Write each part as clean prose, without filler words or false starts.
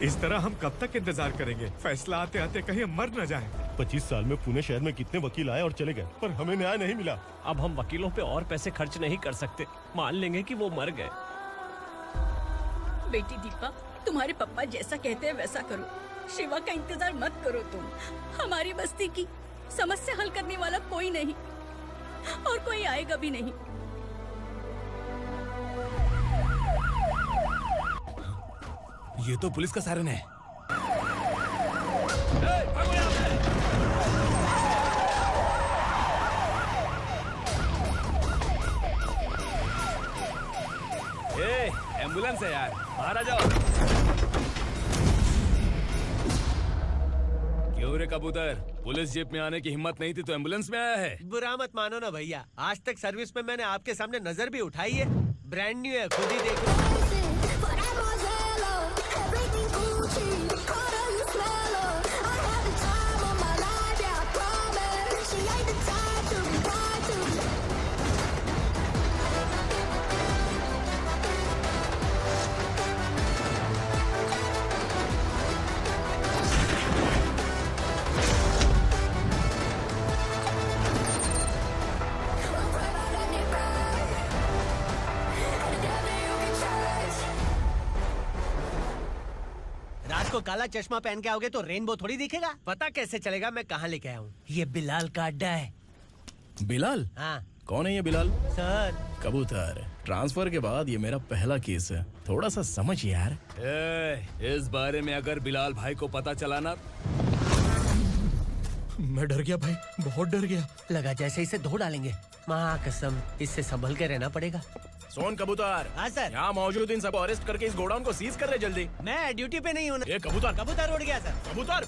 इस तरह हम कब तक इंतजार करेंगे? फैसला आते आते कहीं हम मर न जाएं। 25 साल में पुणे शहर में कितने वकील आए और चले गए, पर हमें न्याय नहीं मिला। अब हम वकीलों पे और पैसे खर्च नहीं कर सकते। मान लेंगे कि वो मर गए। बेटी दीपा, तुम्हारे पापा जैसा कहते हैं वैसा करो। शिवा का इंतजार मत करो तुम। हमारी बस्ती की समस्या हल करने वाला कोई नहीं और कोई आएगा भी नहीं। ये तो पुलिस का सायरन है। एम्बुलेंस है यार, बाहर आ जाओ। क्यों रे कबूतर, पुलिस जीप में आने की हिम्मत नहीं थी तो एम्बुलेंस में आया है? बुरा मत मानो ना भैया, आज तक सर्विस में मैंने आपके सामने नजर भी उठाई है। ब्रांड न्यू है, खुद ही देखो। को काला चश्मा पहन के आओगे तो रेनबो थोड़ी दिखेगा। पता कैसे चलेगा मैं कहाँ लेके आया हूँ? ये बिलाल का अड्डा है। बिलाल? हाँ। कौन है ये बिलाल? सर कबूतर, ट्रांसफर के बाद ये मेरा पहला केस है, थोड़ा सा समझ यार। इस बारे में अगर बिलाल भाई को पता चला ना। मैं डर गया भाई, बहुत डर गया। लगा जैसे इसे धो डालेंगे। माँ कसम, इससे संभल के रहना पड़ेगा। सोन कबूतर। हाँ सर। यहाँ मौजूद इन सबको अरेस्ट करके इस गोडाउन को सीज कर रहे जल्दी। मैं ड्यूटी पे नहीं हूँ। ये कबूतर। कबूतर उड़ गया सर। कबूतर।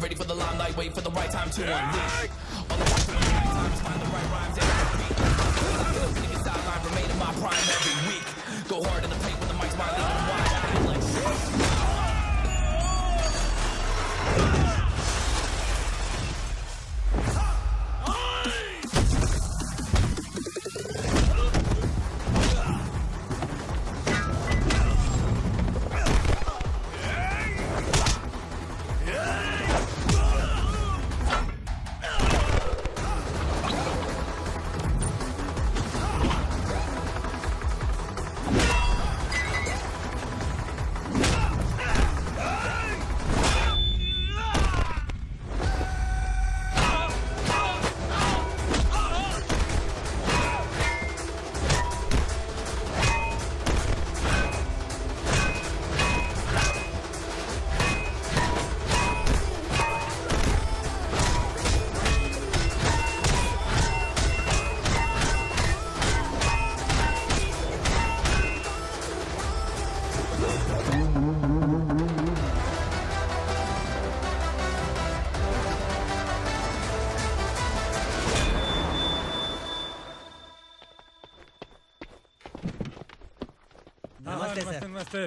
Ready for the limelight, wait for the right time to unleash. All the time to find the right rhymes every beat. Nigga sideline remaining my prime every week. Go hard in the paint with the mic's my leading wide. I feel like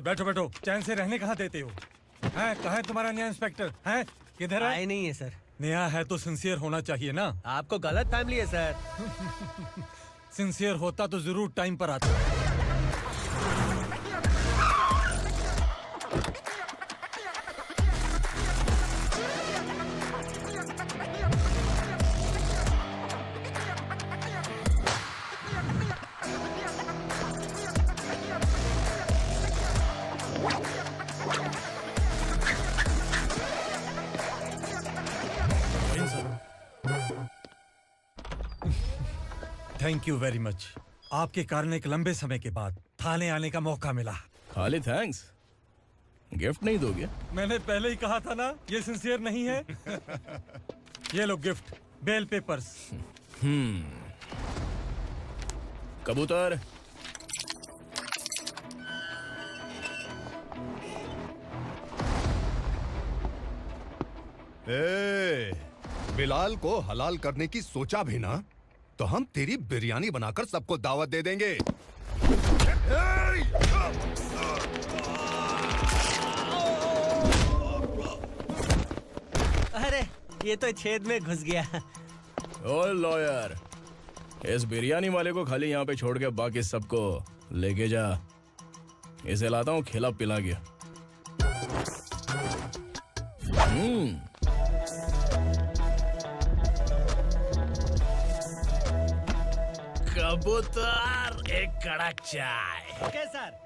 बैठो बैठो, चैन से रहने कहाँ देते हो? हैं, कहाँ है तुम्हारा नया इंस्पेक्टर? हैं, किधर है? आए नहीं है सर। नया है तो सिंसियर होना चाहिए ना। आपको गलत फैमिली है सर। सिंसियर होता तो जरूर टाइम पर आता। Thank you very much. आपके कारण एक लंबे समय के बाद थाने आने का मौका मिला। खाली थैंक्स, गिफ्ट नहीं दोगे? मैंने पहले ही कहा था ना, ये सिंसियर नहीं है। ये लो गिफ्ट, बेल पेपर्स। कबूतर। बिलाल को हलाल करने की सोचा भी ना, तो हम तेरी बिरयानी बनाकर सबको दावत दे देंगे। अरे ये तो छेद में घुस गया। ओ लॉयर, इस बिरयानी वाले को खाली यहाँ पे छोड़ के बाकी सबको लेके जा। इसे लाता हूँ खिला पिला गया। कबूतर, एक कड़क चाय। Okay sir.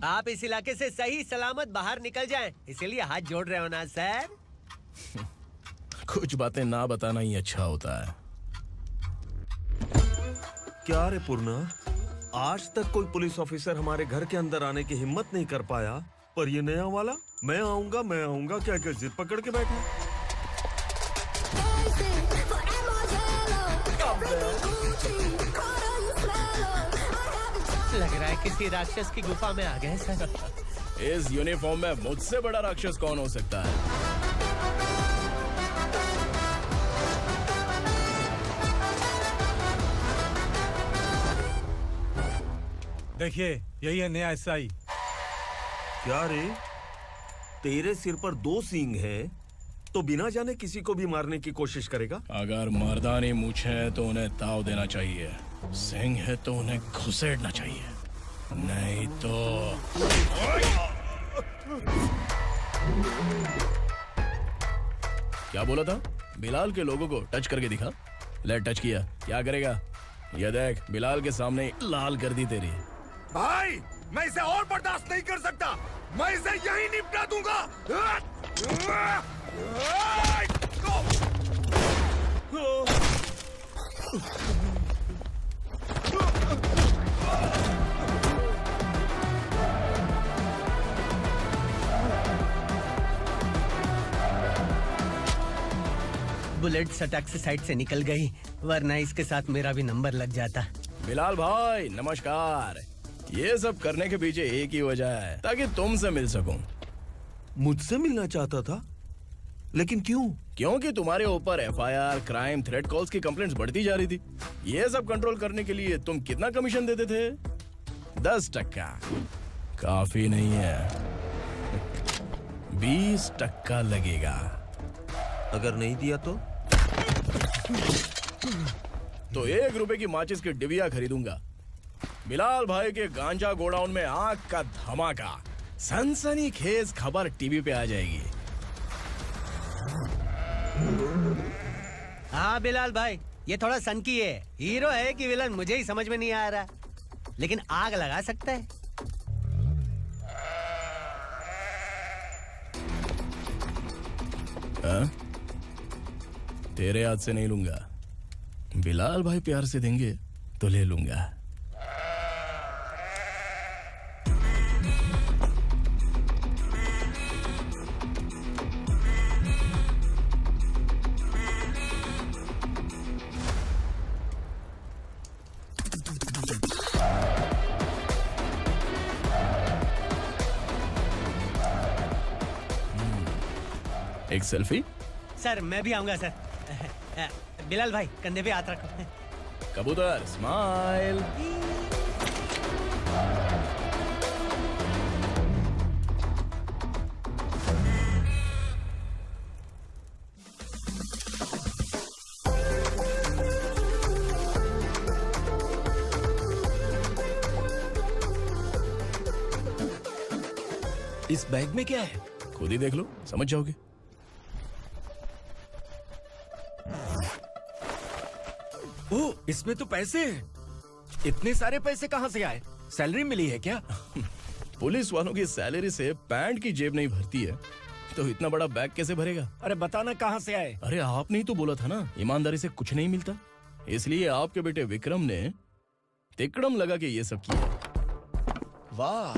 आप इस इलाके से सही सलामत बाहर निकल जाएं, इसीलिए हाथ जोड़ रहे हो ना सर? कुछ बातें ना बताना ही अच्छा होता है। क्या रे पूर्णा, आज तक कोई पुलिस ऑफिसर हमारे घर के अंदर आने की हिम्मत नहीं कर पाया, पर ये नया वाला मैं आऊंगा क्या क्या जिद पकड़ के बैठा। लग रहा है किसी राक्षस की गुफा में आ गए सर। इस यूनिफॉर्म में मुझसे बड़ा राक्षस कौन हो सकता है? देखिए, यही है नया एसआई। क्या रे, तेरे सिर पर 2 सींग है तो बिना जाने किसी को भी मारने की कोशिश करेगा? अगर मर्दानी मूंछें हैं तो उन्हें ताव देना चाहिए, सिंह है तो उन्हें घुसेड़ना चाहिए, नहीं तो। क्या बोला था? बिलाल के लोगों को टच करके दिखा। ले टच किया, क्या करेगा? ये देख, बिलाल के सामने लाल कर दी तेरी। भाई, मैं इसे और बर्दाश्त नहीं कर सकता। मैं इसे यहीं निपटा दूंगा। बुलेट सटक से साइड से निकल गई, वरना इसके साथ मेरा भी नंबर लग जाता। बिलाल भाई नमस्कार। ये सब करने के पीछे एक ही वजह है, ताकि तुमसे मिल सकूं। मुझसे मिलना चाहता था, लेकिन क्यों? क्योंकि तुम्हारे ऊपर एफआईआर, क्राइम, थ्रेट कॉल्स की कंप्लेंट्स बढ़ती जा रही थी। ये सब कंट्रोल करने के लिए तुम कितना कमीशन देते थे? 10%। काफी नहीं है, 20% लगेगा। अगर नहीं दिया तो 1 रुपए की माचिस की डिबिया खरीदूंगा। बिलाल भाई के गांजा गोडाउन में आग का धमाका, सनसनीखेज खबर टीवी पे आ जाएगी। हाँ बिलाल भाई, ये थोड़ा सनकी है। हीरो है कि विलन मुझे ही समझ में नहीं आ रहा, लेकिन आग लगा सकता है। हाँ? तेरे हाथ से नहीं लूंगा, बिलाल भाई प्यार से देंगे तो ले लूंगा। एक सेल्फी? सर मैं भी आऊंगा सर। बिलाल भाई कंधे पे हाथ रखो। कबूतर स्माइल। इस बैग में क्या है? खुद ही देख लो, समझ जाओगे। ओह, इसमें तो पैसे हैं। इतने सारे पैसे कहाँ से आए? सैलरी मिली है क्या? पुलिस वालों की सैलरी से पैंट की जेब नहीं भरती है, तो इतना बड़ा बैग कैसे भरेगा? अरे बताना कहाँ से आए? अरे आपने ही तो बोला था ना, ईमानदारी से कुछ नहीं मिलता। इसलिए आपके बेटे विक्रम ने तिकड़म लगा के ये सब किया। वाह,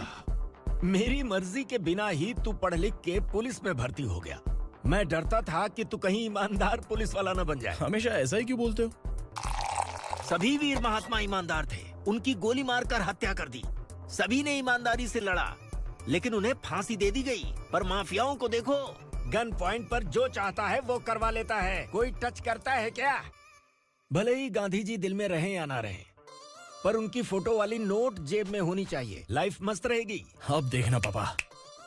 मेरी मर्जी के बिना ही तू पढ़ लिख के पुलिस में भर्ती हो गया। मैं डरता था कि तू कहीं ईमानदार पुलिस वाला न बन जाए। हमेशा ऐसा ही क्यों बोलते हो? सभी वीर महात्मा ईमानदार थे, उनकी गोली मारकर हत्या कर दी। सभी ने ईमानदारी से लड़ा, लेकिन उन्हें फांसी दे दी गई। पर माफियाओं को देखो, गन पॉइंट पर जो चाहता है वो करवा लेता है। कोई टच करता है क्या? भले ही गांधी जी दिल में रहें या ना रहें, पर उनकी फोटो वाली नोट जेब में होनी चाहिए। लाइफ मस्त रहेगी। अब देखना पापा,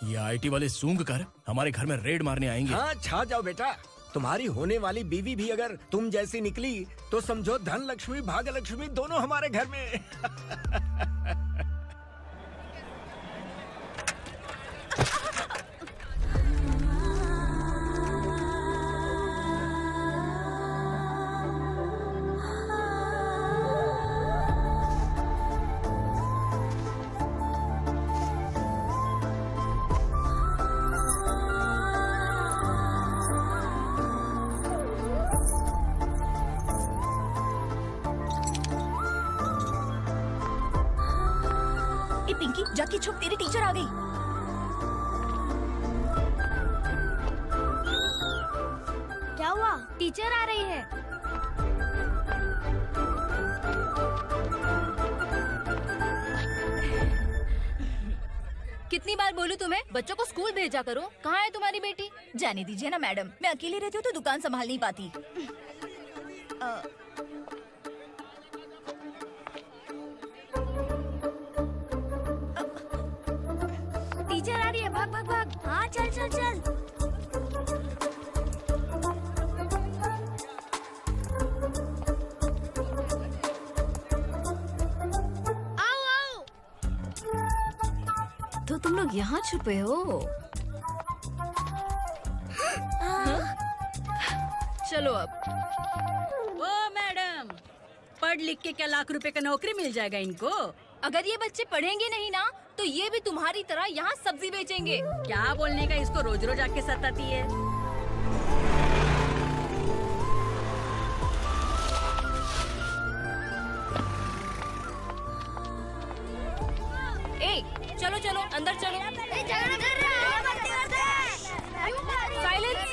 ये आईटी वाले सूंघ कर हमारे घर में रेड मारने आएंगे। हाँ, छा जाओ बेटा। तुम्हारी होने वाली बीवी भी अगर तुम जैसी निकली तो समझो धन लक्ष्मी भाग्य लक्ष्मी दोनों हमारे घर में। पिंकी, जाके छुप, तेरी टीचर आ गई। क्या हुआ? टीचर आ रही है। कितनी बार बोलूं तुम्हें, बच्चों को स्कूल भेजा करो। कहाँ है तुम्हारी बेटी? जाने दीजिए ना मैडम, मैं अकेली रहती हूँ तो दुकान संभाल नहीं पाती। टीचर आ रही है, भाग भाग भाग। हाँ, चल चल चल। आओ आओ। तो तुम लोग यहाँ छुपे हो? चलो अब। ओ मैडम, पढ़ लिख के क्या लाख रुपए का नौकरी मिल जाएगा इनको? अगर ये बच्चे पढ़ेंगे नहीं ना तो ये भी तुम्हारी तरह यहाँ सब्जी बेचेंगे। क्या बोलने का, इसको रोज रोज आके सताती है। ए, चलो चलो अंदर चलो। साइलेंस।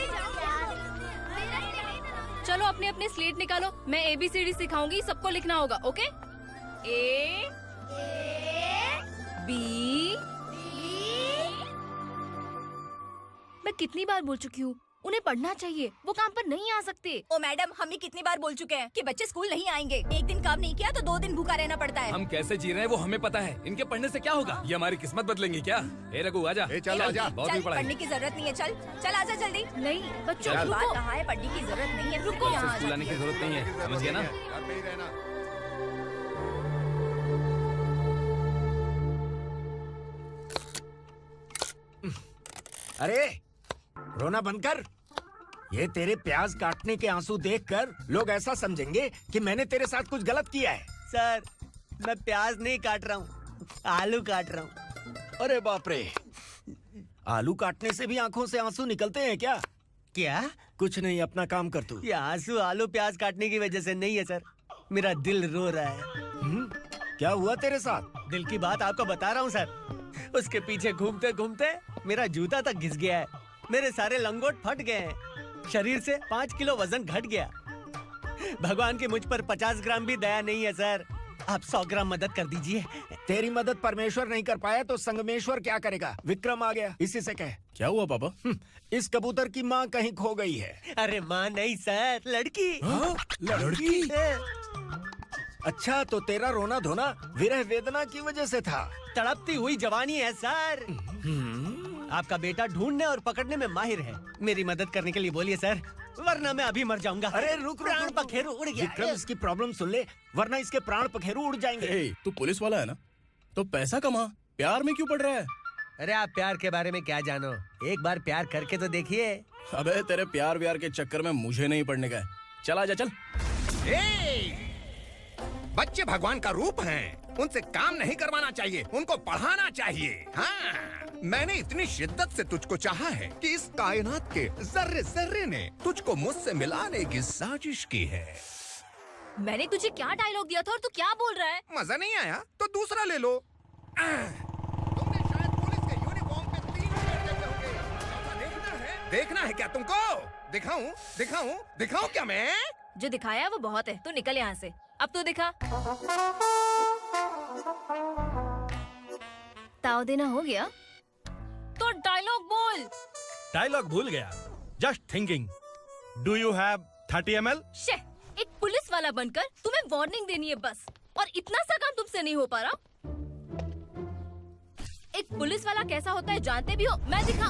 चलो अपने अपने स्लेट निकालो, मैं ABCD सिखाऊंगी, सबको लिखना होगा। ओके? A B। मैं कितनी बार बोल चुकी हूँ, उन्हें पढ़ना चाहिए, वो काम पर नहीं आ सकते। ओ मैडम, हम भी कितनी बार बोल चुके हैं कि बच्चे स्कूल नहीं आएंगे। एक दिन काम नहीं किया तो 2 दिन भूखा रहना पड़ता है। हम कैसे जी रहे हैं वो हमें पता है, इनके पढ़ने से क्या होगा? ये हमारी किस्मत बदलेंगे क्या? ए रघु आजा। चल आजा। बहुत भी पढ़ाई। पढ़ने की जरूरत नहीं है, चल चल आजा जल्दी। नहीं बच्चों, बात कहा है, पढ़ने की जरूरत नहीं है, रुको। स्कूल आने की जरूरत नहीं है, समझ गया ना? घर में ही रहना। अरे रोना बंद कर। ये तेरे प्याज काटने के आंसू देखकर लोग ऐसा समझेंगे कि मैंने तेरे साथ कुछ गलत किया है। सर, मैं प्याज नहीं काट रहा हूँ, आलू काट रहा हूँ। अरे बाप रे, आलू काटने से भी आंखों से आंसू निकलते हैं क्या? क्या? कुछ नहीं, अपना काम कर तू। ये आंसू आलू प्याज काटने की वजह से नहीं है सर, मेरा दिल रो रहा है। क्या हुआ तेरे साथ? दिल की बात आपको बता रहा हूँ सर। उसके पीछे घूमते घूमते मेरा जूता तक घिस गया है, मेरे सारे लंगोट फट गए हैं, शरीर से 5 किलो वजन घट गया। भगवान की मुझ पर 50 ग्राम भी दया नहीं है सर, आप 100 ग्राम मदद कर दीजिए। तेरी मदद परमेश्वर नहीं कर पाया तो संगमेश्वर क्या करेगा? विक्रम आ गया, इसी से कह। क्या हुआ पापा? इस कबूतर की माँ कहीं खो गई है। अरे माँ नहीं सर, लड़की। लड़की? अच्छा, तो तेरा रोना धोना विरह वेदना की वजह से था। तड़पती हुई जवानी है सर। आपका बेटा ढूंढने और पकड़ने में माहिर है, मेरी मदद करने के लिए बोलिए सर, वरना मैं अभी मर जाऊंगा। अरे रुक, प्राण पखेरु उड़ गया। विक्रम, इसकी प्रॉब्लम सुन ले, वरना इसके प्राण पखेरु उड़ जाएंगे। तू पुलिस वाला है ना, तो पैसा कमा, प्यार में क्यों पड़ रहा है? अरे आप प्यार के बारे में क्या जानो, एक बार प्यार करके तो देखिए। अबे तेरे प्यार व्यार के चक्कर में मुझे नहीं पढ़ने का है, चल आजा चल। बच्चे भगवान का रूप हैं, उनसे काम नहीं करवाना चाहिए, उनको पढ़ाना चाहिए। हाँ, मैंने इतनी शिद्दत से तुझको चाहा है कि इस कायनात के जर्रे जर्रे ने तुझको मुझसे मिलाने की साजिश की है। मैंने तुझे क्या डायलॉग दिया था और तू क्या बोल रहा है? मजा नहीं आया तो दूसरा ले लो। तुमने शायद पुलिस के यूनिफॉर्म पे 3 मिनट देखे होंगे। देखना है क्या तुमको? दिखाऊं दिखाऊं दिखाऊं क्या मैं? जो दिखाया वो बहुत है, तू निकल यहाँ से। अब तो दिखा। ताव देना हो गया? डायलॉग बोल। डायलॉग भूल गया। Just thinking. Do you have 30 ml? शे, एक पुलिस वाला बनकर तुम्हें वार्निंग देनी है बस, और इतना सा काम तुमसे नहीं हो पा रहा। एक पुलिस वाला कैसा होता है जानते भी हो? मैं दिखा।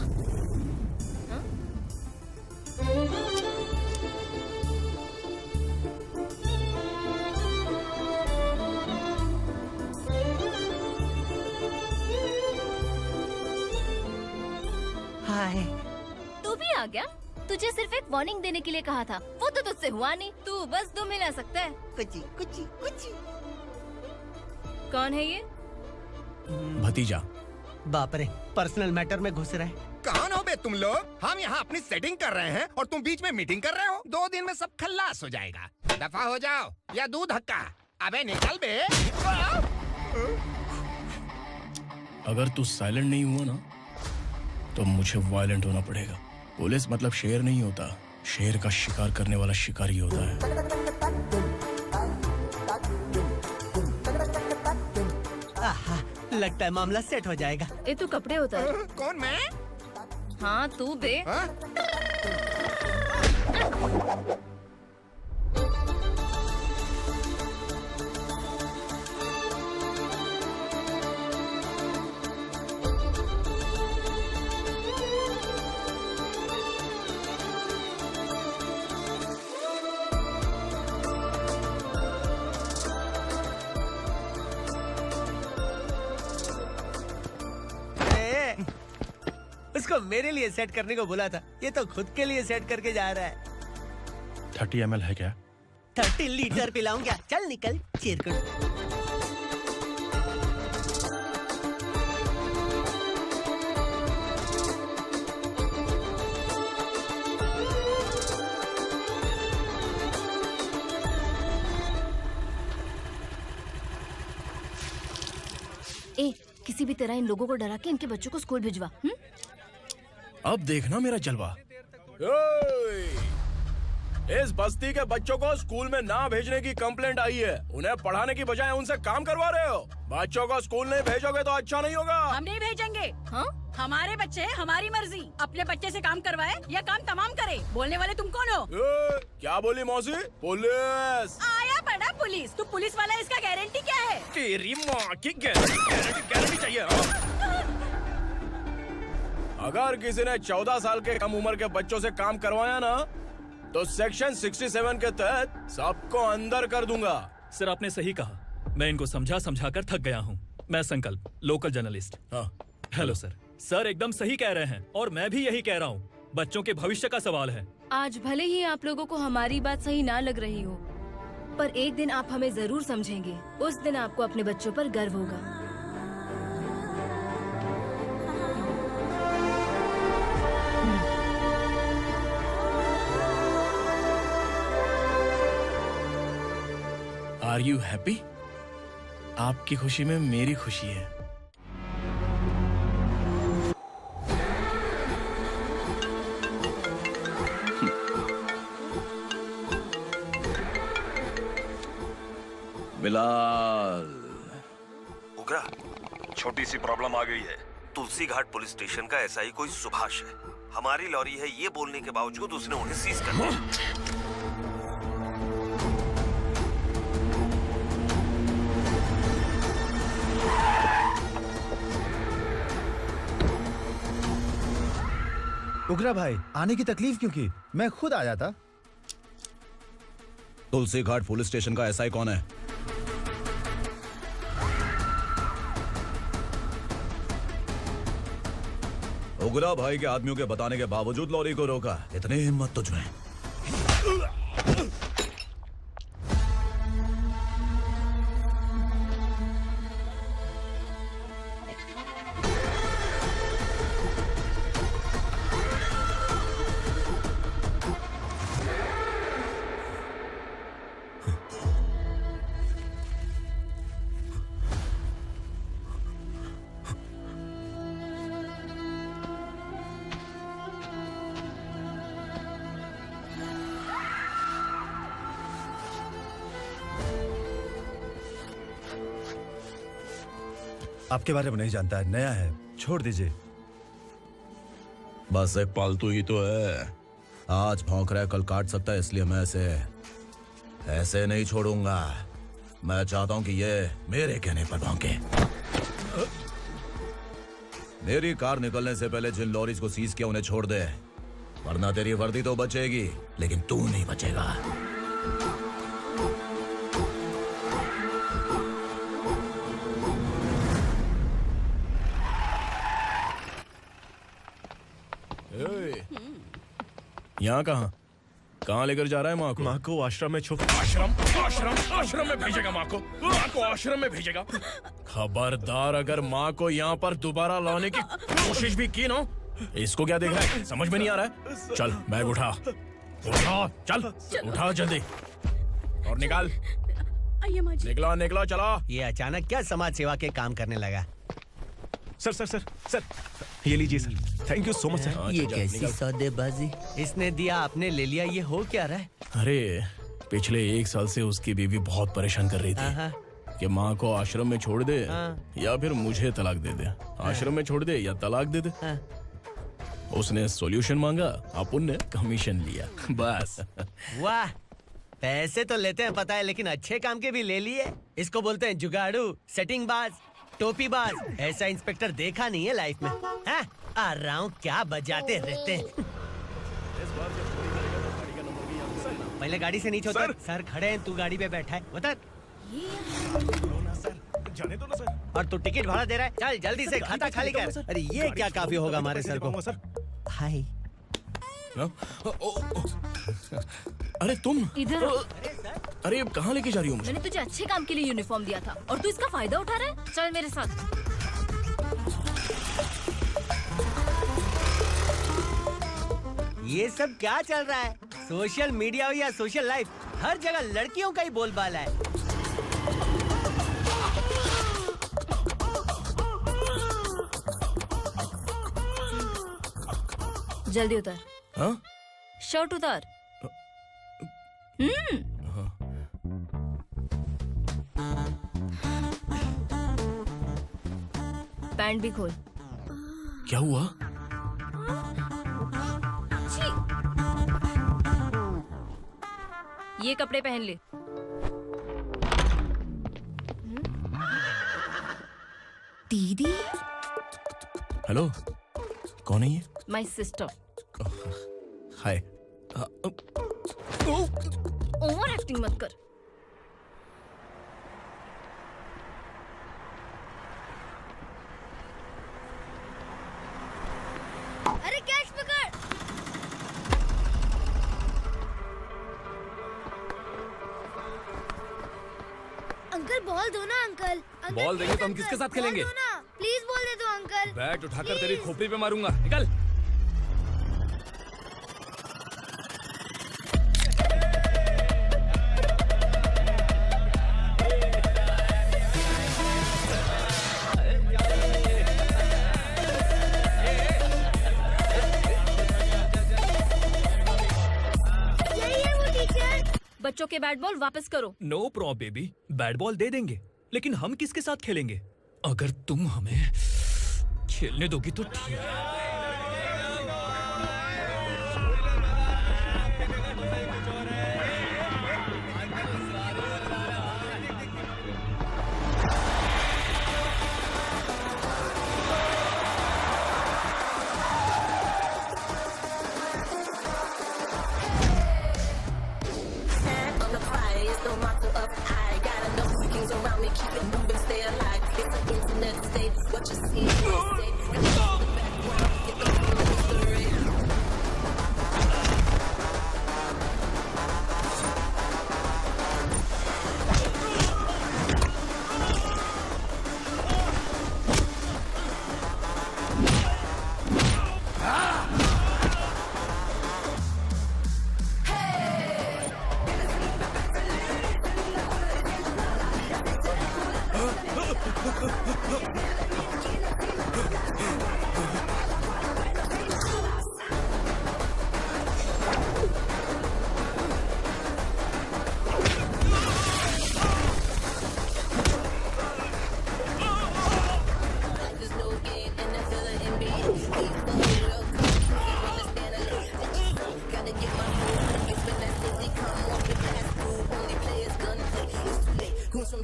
हाय। तू भी आ गया? तुझे सिर्फ एक वार्निंग देने के लिए कहा था, वो तो तुझसे हुआ नहीं। तू बस दुम हिला सकता है। कुची कुची कुची। कौन है ये? भतीजा। बाप रे, पर्सनल मैटर में घुस रहे। कौन हो बे तुम लोग? हम यहाँ अपनी सेटिंग कर रहे हैं और तुम बीच में मीटिंग कर रहे हो। 2 दिन में सब खल्लास हो जाएगा। दफा हो जाओ या दूध धक्का। अबे निकल बे। अगर तू साइलेंट नहीं हुआ ना तो मुझे वायलेंट होना पड़ेगा। पुलिस मतलब शेर नहीं होता, शेर का शिकार करने वाला शिकारी होता है। आहा, लगता है मामला सेट हो जाएगा। ये तू कपड़े उतार। कौन मैं? हाँ तू बे। उसको मेरे लिए सेट करने को बोला था, ये तो खुद के लिए सेट करके जा रहा है। 30 ml है क्या? 30 लीटर पिलाऊंगा। चल निकल चिरकुट। ए, किसी भी तरह इन लोगों को डरा के इनके बच्चों को स्कूल भिजवा। अब देखना मेरा जलवा। इस बस्ती के बच्चों को स्कूल में ना भेजने की कंप्लेंट आई है। उन्हें पढ़ाने की बजाय उनसे काम करवा रहे हो। बच्चों को स्कूल नहीं भेजोगे तो अच्छा नहीं होगा। हम नहीं भेजेंगे। हाँ? हमारे बच्चे हमारी मर्जी। अपने बच्चे से काम करवाए या काम तमाम करे। बोलने वाले तुम कौन हो? क्या बोली मौसी? पुलिस आया बड़ा पुलिस। तू पुलिस वाला, इसका गारंटी क्या है? तेरी माँ की गारंटी चाहिए। अगर किसी ने 14 साल के कम उम्र के बच्चों से काम करवाया ना तो सेक्शन 67 के तहत सबको अंदर कर दूंगा। सर आपने सही कहा। मैं इनको समझा कर थक गया हूँ। मैं संकल्प, लोकल जर्नलिस्ट। हाँ। Hello sir. सर एकदम सही कह रहे हैं और मैं भी यही कह रहा हूँ। बच्चों के भविष्य का सवाल है। आज भले ही आप लोगों को हमारी बात सही ना लग रही हो, पर एक दिन आप हमें जरूर समझेंगे। उस दिन आपको अपने बच्चों पर गर्व होगा। Are you happy? आपकी खुशी में मेरी खुशी है। बिलाल। उगरा, छोटी सी प्रॉब्लम आ गई है। तुलसी घाट पुलिस स्टेशन का एसआई कोई सुभाष है। हमारी लॉरी है ये बोलने के बावजूद उसने उन्हें सीज कर दिया। उगरा भाई, आने की तकलीफ क्यों की? मैं खुद आ जाता। तुलसी घाट पुलिस स्टेशन का एसआई कौन है? उगरा भाई के आदमियों के बताने के बावजूद लॉरी को रोका। इतनी हिम्मत तुझमें? आपके बारे में नहीं जानता है, नया है, छोड़ दीजिए। बस एक पालतू ही तो है। आज भौंक रहा है, कल काट सकता है, इसलिए मैं ऐसे नहीं छोड़ूंगा। मैं चाहता हूं कि ये मेरे कहने पर भौंके। मेरी कार निकलने से पहले जिन लॉरीज को सीज किया उन्हें छोड़ दे, वरना तेरी वर्दी तो बचेगी लेकिन तू नहीं बचेगा। यहाँ कहाँ लेकर जा रहा है माँ को? माँ को आश्रम में आश्रम में भेजेगा माँ को आश्रम में भेजेगा। खबरदार, अगर माँ को यहाँ पर दोबारा लाने की कोशिश भी की ना, इसको क्या देख रहा है, समझ में नहीं आ रहा है? चल बैग उठा, चल उठा जल्दी और निकाल। निकला चला। ये अचानक क्या समाज सेवा के काम करने लगा? सर ये लीजिए sir, thank you so much sir. ये कैसी सौदेबाजी? इसने दिया, आपने ले लिया, ये हो क्या रहा है? अरे पिछले 1 साल से उसकी बीवी बहुत परेशान कर रही थी कि माँ को आश्रम में छोड़ दे या फिर मुझे तलाक दे दे। आश्रम में छोड़ दे या तलाक दे दे। उसने सॉल्यूशन मांगा, अपन ने कमीशन लिया, बस। वाह, पैसे तो लेते हैं पता है, लेकिन अच्छे काम के भी ले लिए। इसको बोलते हैं जुगाड़ू, सेटिंग बाज, टोपी बाज। ऐसा इंस्पेक्टर देखा नहीं है लाइफ में। हाँ? आ रहा हूँ, क्या बजाते रहते हैं। पहले गाड़ी से नीचे उतर। सर खड़े हैं, तू गाड़ी पे बैठा है, उतर। जाने दो ना सर। और तू टिकट भाड़ा दे रहा है, चल जल्दी से खाता खाली कर। अरे ये क्या काफी होगा हमारे सर को। हाय। अरे तुम इधर। अरे अब कहाँ लेके जा रही हो मुझे? मैंने तुझे अच्छे काम के लिए यूनिफॉर्म दिया था और तू इसका फायदा उठा रहा है। चल मेरे साथ। ये सब क्या चल रहा है? सोशल मीडिया हो या सोशल लाइफ, हर जगह लड़कियों का ही बोलबाला है। जल्दी उतर। हाँ? शर्ट उतार। पैंट भी खोल। क्या हुआ? ये कपड़े पहन ले। दीदी। हेलो, कौन है ये? My sister. Hi. Over acting मत कर। अरे कैच पकड़। अंकल बॉल दो ना अंकल। बॉल देंगे तो हम किसके साथ खेलेंगे? प्लीज बॉल दे दो अंकल। बैट उठाकर तेरी खोपड़ी पे मारूंगा, निकल। बच्चों के बैट बॉल वापस करो। No problem baby, bat ball दे देंगे, लेकिन हम किसके साथ खेलेंगे? अगर तुम हमें खेलने दोगी तो ठीक है।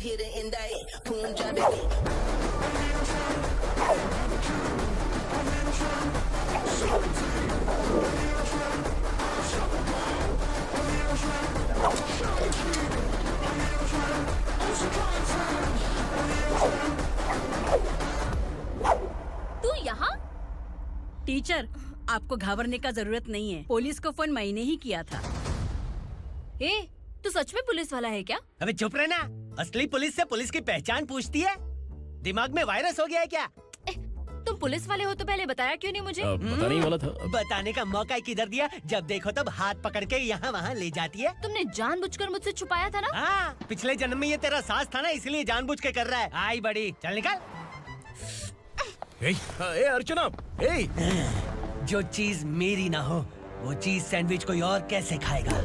here to indict. Boom, drop it. तू यहाँ? टीचर, आपको घबराने का जरूरत नहीं है। पुलिस को फोन मैंने ही किया था। ए, तू सच में पुलिस वाला है क्या? अबे चुप रहना। असली पुलिस से पुलिस की पहचान पूछती है? दिमाग में वायरस हो गया है क्या? तुम पुलिस वाले हो तो पहले बताया क्यों नहीं मुझे? बताने ही वाला था। बताने का मौका किधर दिया? जब देखो तब हाथ पकड़ के यहाँ वहाँ ले जाती है। तुमने जानबूझकर मुझसे छुपाया था ना? हाँ, पिछले जन्म में ये तेरा सास था ना, इसलिए जानबूझ के कर रहा है। आई बड़ी, चल निकल। ए अर्चना, ए! जो चीज मेरी ना हो, वो चीज सैंडविच कोई और कैसे खाएगा?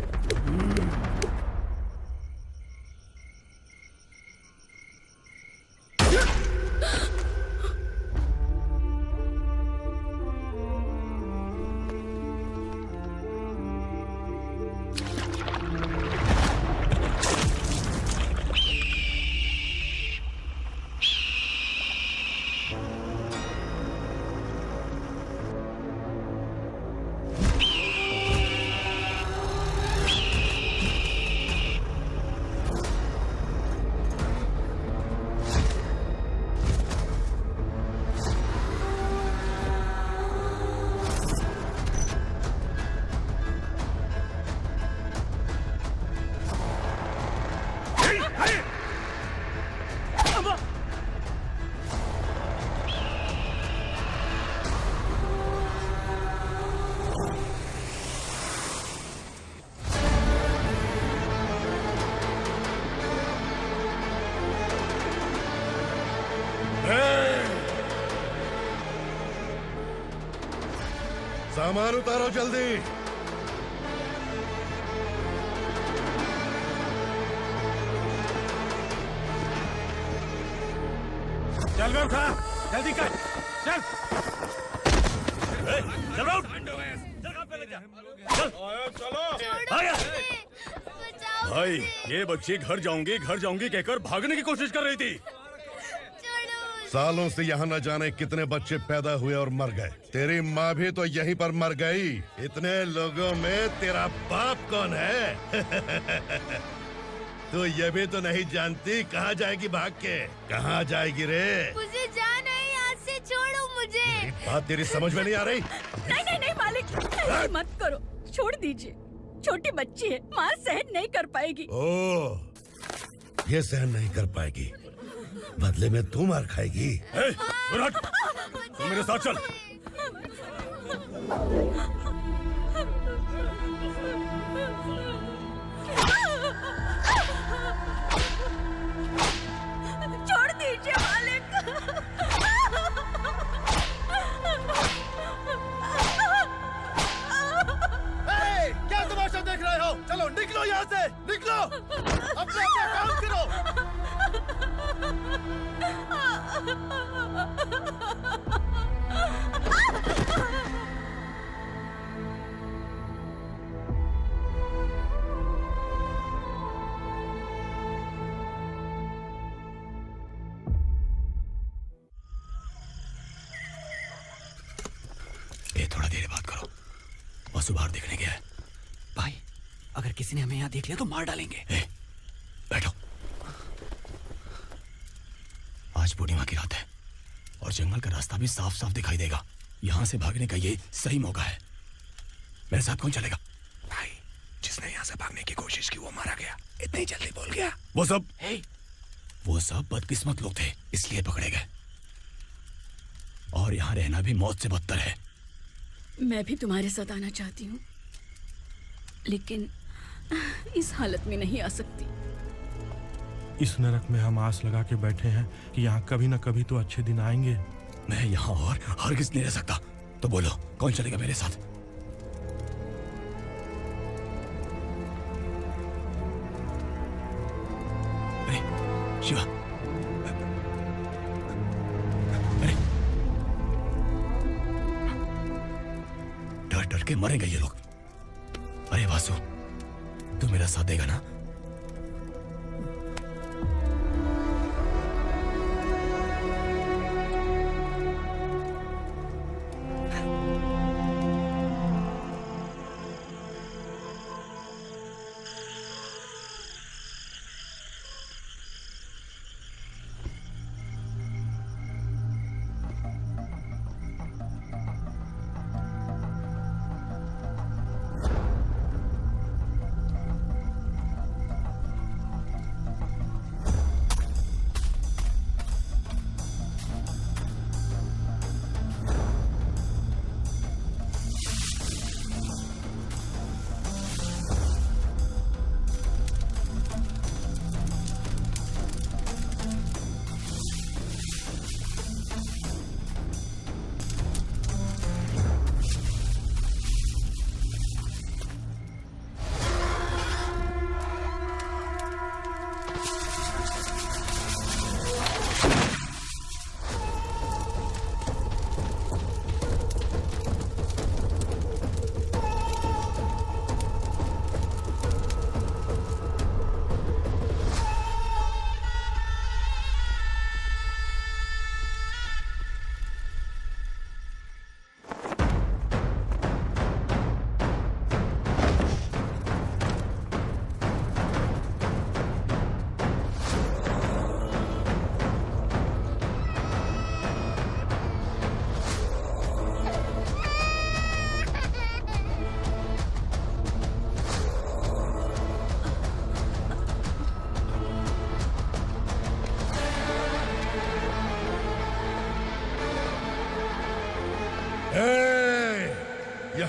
सामान उतारो जल्दी। चल बे उठा, जल्दी कर, चल। चल उठ। भाई, ये बच्ची घर जाऊंगी कहकर भागने की कोशिश कर रही थी। सालों से यहाँ न जाने कितने बच्चे पैदा हुए और मर गए। तेरी माँ भी तो यहीं पर मर गई। इतने लोगों में तेरा बाप कौन है? तू ये भी तो नहीं जानती कहाँ जाएगी भाग के? कहाँ जाएगी रे? मुझे जाना है, यहाँ से छोड़ो मुझे। बात तेरी समझ में नहीं आ रही? नहीं मालिक, ऐसे मत करो, छोड़ दीजिए। छोटी बच्ची है, माँ सहन नहीं कर पाएगी। ओह, ये सहन नहीं कर पाएगी, बदले में तू मार खाएगी। तू मेरे साथ चल। छोड़ दीजिए मालिक। क्या तमाशा देख रहे हो? चलो निकलो यहाँ से, निकलो। अपना काम करो। ए, थोड़ा देर बात करो। वसु बाहर देखने गया है। भाई, अगर किसी ने हमें यहाँ देख लिया तो मार डालेंगे। बैठो। आज पूर्णिमा की रात है और जंगल का रास्ता भी साफ साफ दिखाई देगा। यहाँ से भागने का ये सही मौका है। मेरे साथ कौन चलेगा? भाई, जिसने यहाँ से भागने की कोशिश की वो मारा गया। इतनी जल्दी बोल गया। वो सब बदकिस्मत लोग थे, इसलिए पकड़े गए। और यहाँ रहना भी मौत से बदतर है। मैं भी तुम्हारे साथ आना चाहती हूँ, लेकिन इस हालत में नहीं आ सकती। इस नरक में हम आस लगा के बैठे हैं कि यहाँ कभी न कभी तो अच्छे दिन आएंगे। मैं यहाँ और हरगिज़ नहीं रह सकता। तो बोलो, कौन चलेगा मेरे साथ? अरे शिवा, अरे डर डर के मरेंगे ये लोग। अरे वासु, तू मेरा साथ देगा ना?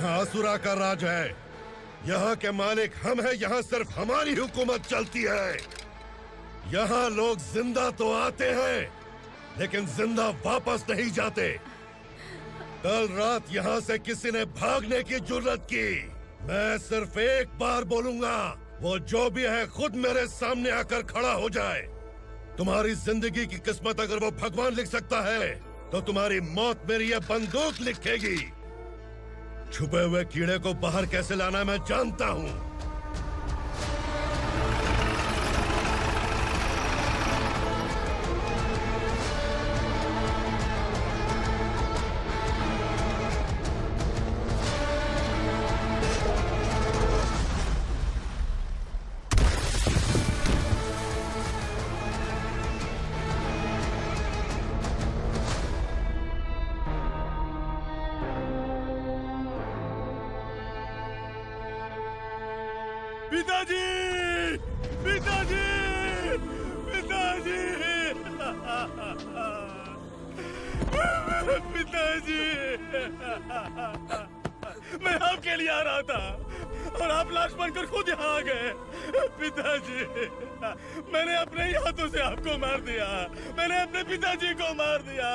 यहाँ असुरा का राज है। यहाँ के मालिक हम हैं, यहाँ सिर्फ हमारी हुकूमत चलती है। यहाँ लोग जिंदा तो आते हैं लेकिन जिंदा वापस नहीं जाते। कल रात यहाँ से किसी ने भागने की जुर्रत की, मैं सिर्फ एक बार बोलूंगा, वो जो भी है खुद मेरे सामने आकर खड़ा हो जाए। तुम्हारी जिंदगी की किस्मत अगर वो भगवान लिख सकता है तो तुम्हारी मौत मेरी ये बंदूक लिखेगी। छुपे हुए कीड़े को बाहर कैसे लाना मैं जानता हूँ। पिताजी, पिताजी, पिताजी, पिताजी, मैं आपके लिए आ रहा था और आप लाश बनकर खुद यहाँ आ गए। पिताजी, मैंने अपने ही हाथों से आपको मार दिया। मैंने अपने पिताजी को मार दिया।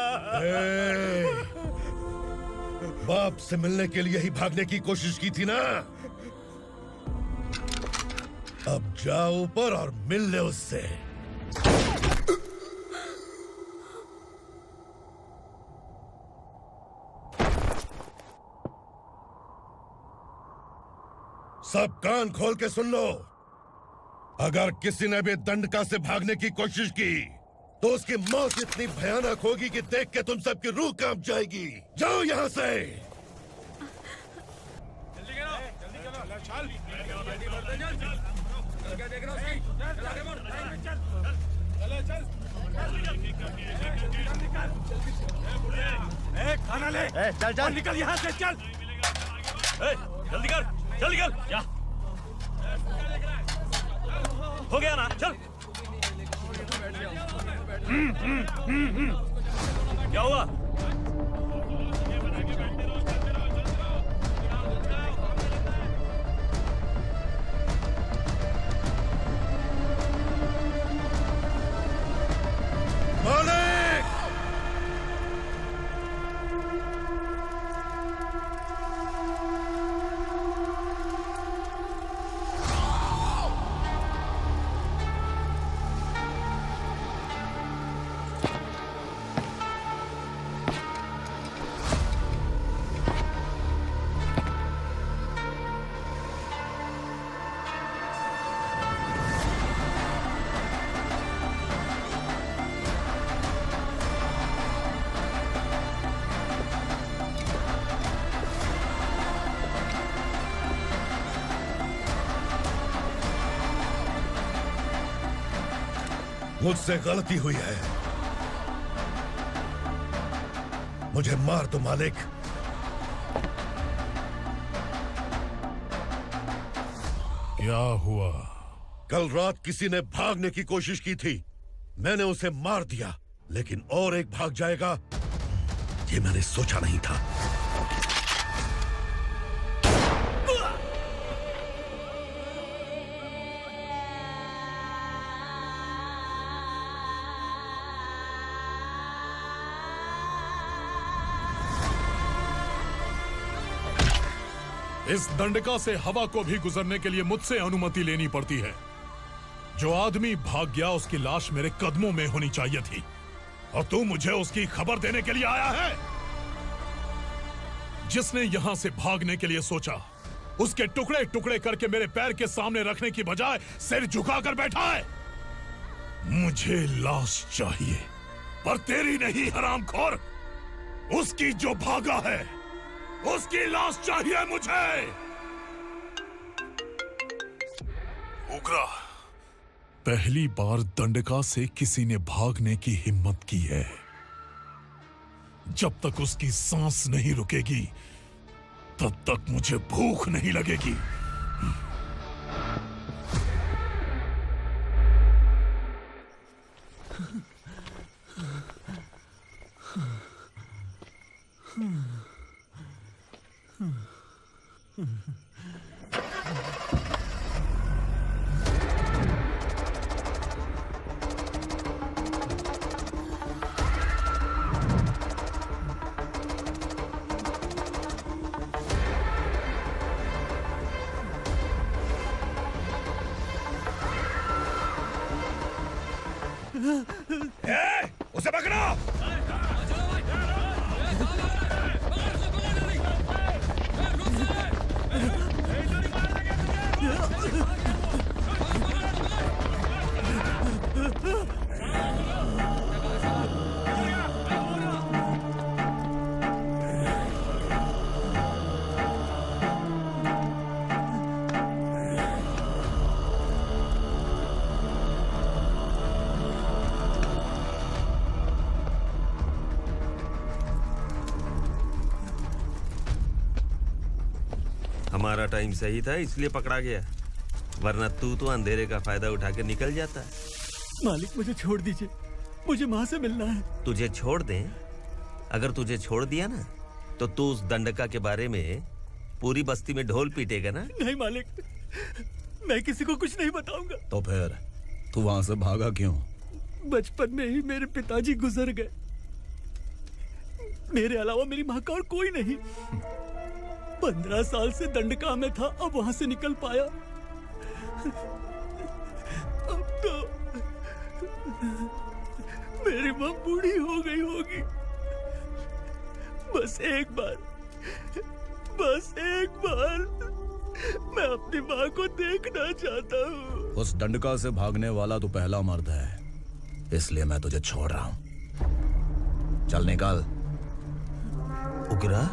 बाप से मिलने के लिए ही भागने की कोशिश की थी ना? अब जाओ ऊपर और मिल ले उससे। सब कान खोल के सुन लो। अगर किसी ने भी दंडका से भागने की कोशिश की तो उसकी मौत इतनी भयानक होगी कि देख के तुम सबकी रूह कांप जाएगी। जाओ यहाँ से। खाना ले। चल चल निकल यहाँ से, चल। जल्दी कर, जल्दी कर। क्या हो गया ना? चल। क्या हुआ? मुझसे गलती हुई है, मुझे मार दो मालिक। क्या हुआ? कल रात किसी ने भागने की कोशिश की थी, मैंने उसे मार दिया, लेकिन और एक भाग जाएगा ये मैंने सोचा नहीं था। इस दंडका से हवा को भी गुजरने के लिए मुझसे अनुमति लेनी पड़ती है। जो आदमी भाग गया उसकी लाश मेरे कदमों में होनी चाहिए थी, और तू मुझे उसकी खबर देने के लिए आया है। जिसने यहां से भागने के लिए सोचा उसके टुकड़े टुकड़े करके मेरे पैर के सामने रखने की बजाय सिर झुकाकर बैठा है। मुझे लाश चाहिए, पर तेरी नहीं हरामखोर, उसकी जो भागा है उसकी लाश चाहिए मुझे। उग्रा, पहली बार दंडका से किसी ने भागने की हिम्मत की है। जब तक उसकी सांस नहीं रुकेगी तब तक मुझे भूख नहीं लगेगी। उसे पकड़ो। हमारा टाइम सही था इसलिए पकड़ा गया, वरना तू तो अंधेरे का फायदा उठा के निकल जाता। मालिक मुझे छोड़ दीजिए, मुझे माँ से मिलना है। तुझे छोड़ दें? अगर तुझे छोड़ दिया ना तो तू उस दंडका के बारे में पूरी बस्ती में ढोल पीटेगा ना। नहीं मालिक, मैं किसी को कुछ नहीं बताऊंगा। तो फिर तू वहां से भागा क्यों? बचपन में ही मेरे पिताजी गुजर गए, मेरे अलावा मेरी माँ का और कोई नहीं। 15 साल से दंडका में था, अब वहां से निकल पाया। अब तो मेरी माँ बूढ़ी हो गई होगी। बस एक बार मैं अपनी माँ को देखना चाहता हूँ। उस दंडका से भागने वाला तू पहला मर्द है, इसलिए मैं तुझे छोड़ रहा हूँ। चल निकल। उग्रा?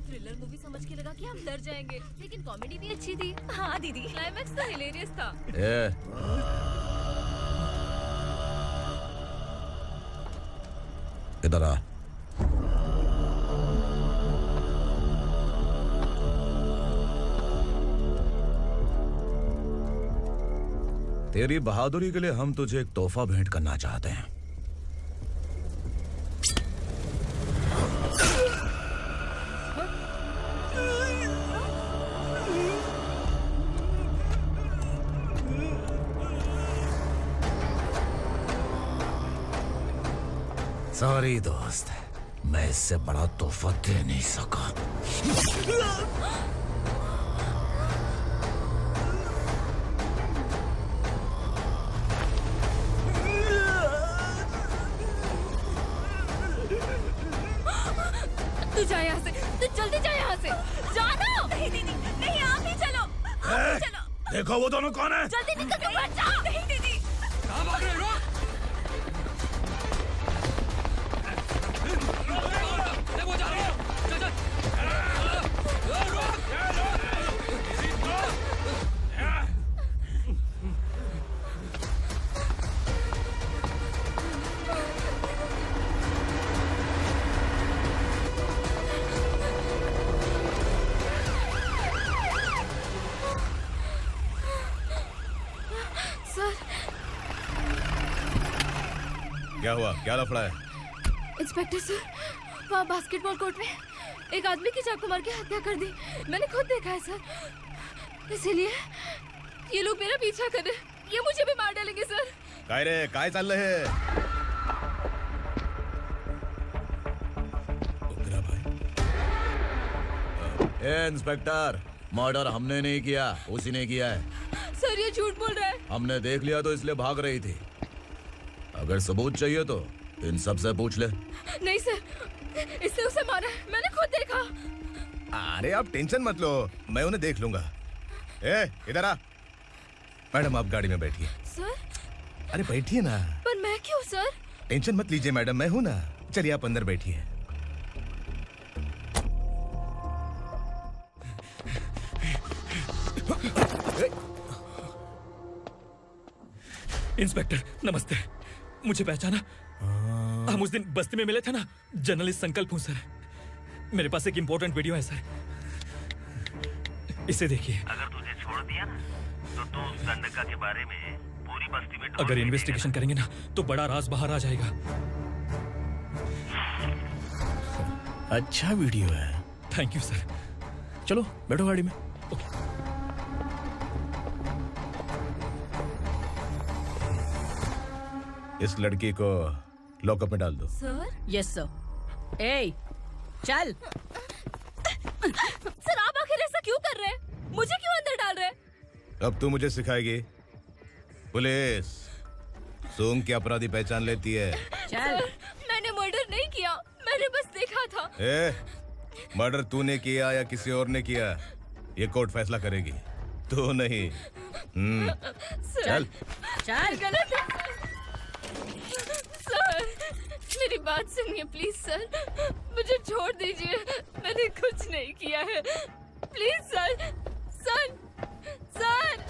थ्रिलर मूवी समझ के लगा कि हम डर जाएंगे, लेकिन कॉमेडी भी अच्छी थी। हाँ दीदी, क्लाइमैक्स तो हिलेरियस था। इधर आ। तेरी बहादुरी के लिए हम तुझे एक तोहफा भेंट करना चाहते हैं। सॉरी दोस्त, मैं इससे बड़ा तोहफा दे नहीं सका। तू जा यहाँ से, तू जल्दी जा यहाँ से। जानो। नहीं दीदी, नहीं आप ही चलो, आप ही चलो। देखो वो दोनों कौन है? जल्दी निकल के मत जाओ। नहीं दीदी। कहाँ भाग रहे हो? देखो जा रहे हो। चल चल। क्या हुआ? क्या लफड़ा है? इंस्पेक्टर सर, वहाँ बास्केटबॉल कोर्ट में एक आदमी की चाकू मार के हत्या कर दी। मैंने खुद देखा है सर, इसीलिए ये लोग मेरा पीछा कर रहे हैं। ये मुझे भी मार डालेंगे सर। काय रे, काय चाल रहे हैं? इंस्पेक्टर, मर्डर हमने नहीं किया, उसी ने किया है। सर ये झूठ बोल रहा है। हमने देख लिया तो इसलिए भाग रही थी। अगर सबूत चाहिए तो इन सब से पूछ ले। नहीं सर, इसने उसे मारा है, मैंने खुद देखा। अरे आप टेंशन मत लो, मैं उन्हें देख लूंगा। इधर आ। मैडम आप गाड़ी में बैठिए। सर? अरे बैठिए ना। पर मैं क्यों सर? टेंशन मत लीजिए मैडम, मैं हूं ना। चलिए आप अंदर बैठिए। इंस्पेक्टर नमस्ते, मुझे पहचाना? हम उस दिन बस्ती में मिले थे ना। जर्नलिस्ट संकल्प हूँ सर। मेरे पास एक इम्पोर्टेंट वीडियो है सर, इसे देखिए। अगर तुझे छोड़ दिया ना तो तू उस दंडका के बारे में पूरी बस्ती में अगर इन्वेस्टिगेशन करेंगे ना तो बड़ा राज बाहर आ जाएगा। अच्छा वीडियो है। Thank you sir. चलो बैठो गाड़ी में। इस लड़की को लॉकअप में डाल दो। सर? Yes sir. ए, चल। सर आप आखिर ऐसा क्यों कर रहे हैं? मुझे क्यों अंदर डाल रहे हैं? अब तू मुझे सिखाएगी? पुलिस सूंघ के अपराधी पहचान लेती है। चल। मैंने मर्डर नहीं किया, मैंने बस देखा था। मर्डर तूने किया या किसी और ने किया, ये कोर्ट फैसला करेगी, तू नहीं। चल चल। गलत है सर, मेरी बात सुनिए प्लीज सर, मुझे छोड़ दीजिए, मैंने कुछ नहीं किया है, please sir. Sir sir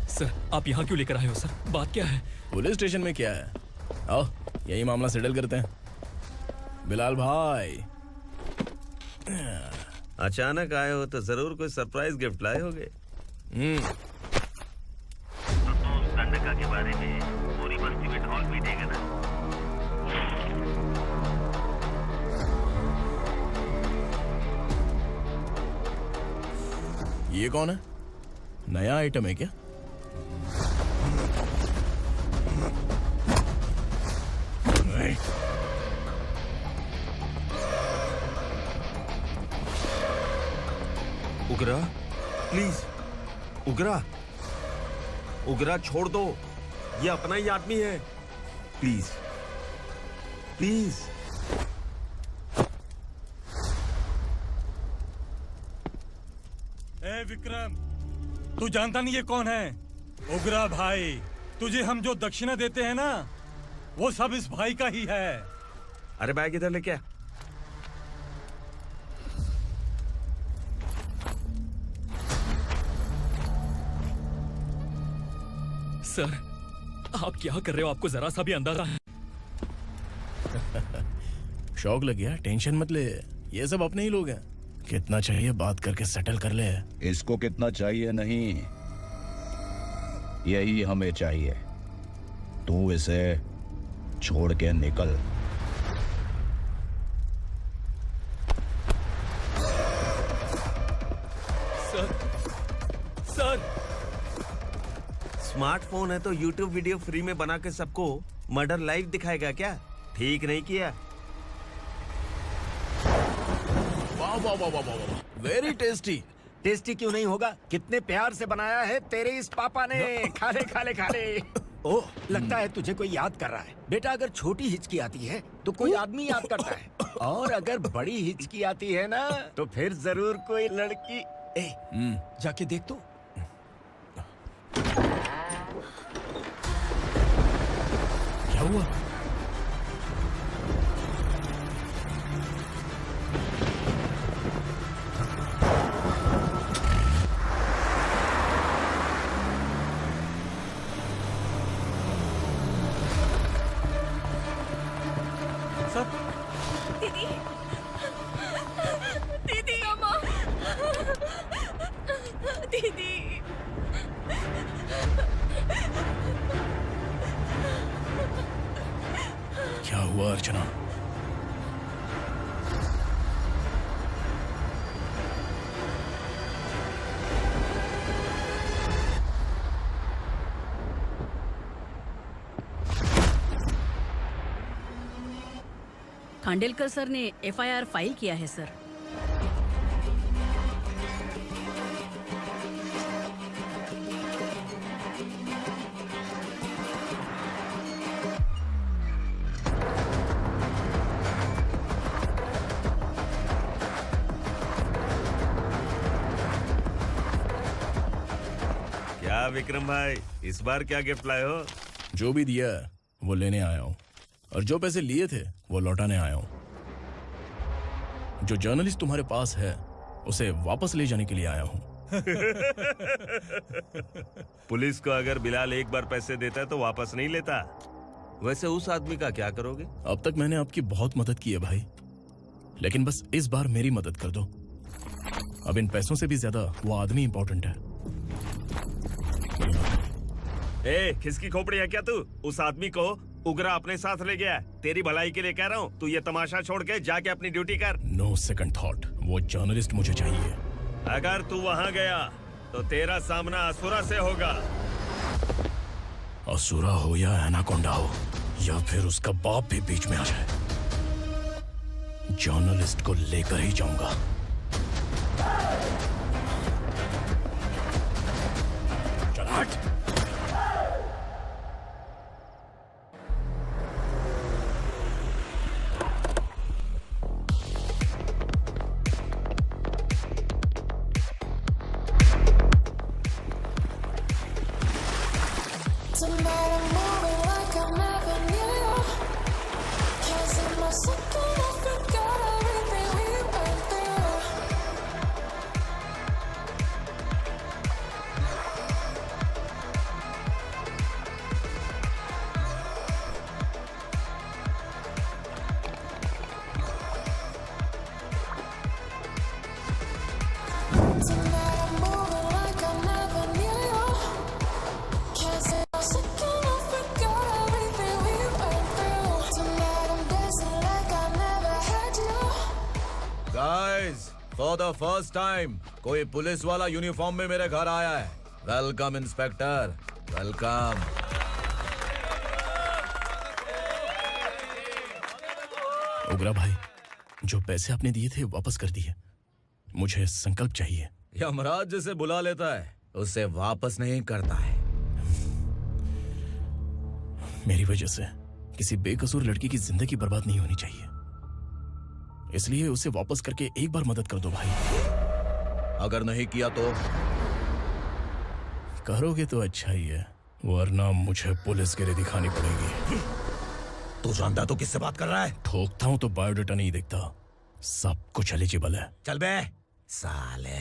sir आप यहाँ क्यों लेकर आए हो सर? बात क्या है? पुलिस स्टेशन में क्या है? आओ यही मामला सेटल करते हैं। बिलाल भाई अचानक आए हो तो जरूर कोई सरप्राइज गिफ्ट लाए होगे। तो उस गंडका के बारे में पूरी बस्ती में ढोल पीटेगा ना। ये कौन है? नया आइटम है क्या? उगरा प्लीज, उगरा उगरा छोड़ दो, ये अपना ही आदमी है, प्लीज प्लीज। ए विक्रम, तू जानता नहीं ये कौन है? उगरा भाई। तुझे हम जो दक्षिणा देते हैं ना, वो सब इस भाई का ही है। अरे बैग इधर लेके आ। सर आप क्या कर रहे हो? आपको जरा सा भी अंदाजा है? शौक लग गया? टेंशन मत ले, ये सब अपने ही लोग हैं। कितना चाहिए बात करके सेटल कर ले। इसको कितना चाहिए नहीं, यही हमें चाहिए। तू इसे छोड़ के निकल। सर स्मार्टफोन है तो YouTube वीडियो फ्री में बना के सबको मर्डर लाइव दिखाएगा क्या? ठीक नहीं किया। वाह वाह वाह वाह वाह, वेरी टेस्टी। टेस्टी क्यों नहीं होगा? कितने प्यार से बनाया है तेरे इस पापा ने। खा ले खा ले खा ले। ओह, लगता है तुझे कोई याद कर रहा है। बेटा अगर छोटी हिचकी आती है तो कोई आदमी याद करता है, और अगर बड़ी हिचकी आती है ना तो फिर जरूर कोई लड़की। जाके देख तो। क्या हुआ? दीदी, दीदी, अम्मा, दीदी। क्या हुआ अर्चना? खांडेलकर सर ने एफआईआर फाइल किया है सर। क्या विक्रम भाई, इस बार क्या गिफ्ट लाए हो? जो भी दिया है वो लेने आया हूँ, और जो पैसे लिए थे वो लौटाने आया हूँ। जो जर्नलिस्ट तुम्हारे पास है उसे वापस ले जाने के लिए आया हूँ। पुलिस को अगर बिलाल एक बार पैसे देता है तो वापस नहीं लेता। वैसे उस आदमी का क्या करोगे? अब तक मैंने आपकी बहुत मदद की है भाई, लेकिन बस इस बार मेरी मदद कर दो। अब इन पैसों से भी ज्यादा वो आदमी इंपॉर्टेंट है। ए, किसकी खोपड़ी है क्या तू? उस आदमी को उगरा अपने साथ ले गया। तेरी भलाई के लिए कह रहा हूँ, तू ये तमाशा छोड़ के जाके अपनी ड्यूटी कर। नो सेकंड थॉट, वो जर्नलिस्ट मुझे चाहिए। अगर तू वहाँ गया तो तेरा सामना असुरा से होगा। असुरा हो या एनाकोंडा हो या फिर उसका बाप भी बीच में आ जाए, जर्नलिस्ट को लेकर ही जाऊंगा। चल हट। फॉर द फर्स्ट टाइम कोई पुलिस वाला यूनिफॉर्म में मेरे घर आया है। Welcome inspector, welcome. उगरा भाई, जो पैसे आपने दिए थे वापस कर दिए। मुझे संकल्प चाहिए। यमराज जिसे बुला लेता है उसे वापस नहीं करता है। मेरी वजह से किसी बेकसूर लड़की की जिंदगी बर्बाद नहीं होनी चाहिए, इसलिए उसे वापस करके एक बार मदद कर दो भाई। अगर नहीं किया तो? करोगे तो अच्छा ही है, वरना मुझे पुलिस गिरी दिखानी पड़ेगी। तू जानता तो किससे बात कर रहा है? ठोकता हूं तो बायोडाटा नहीं दिखता, सब कुछ एलिजिबल है। चल बे साले।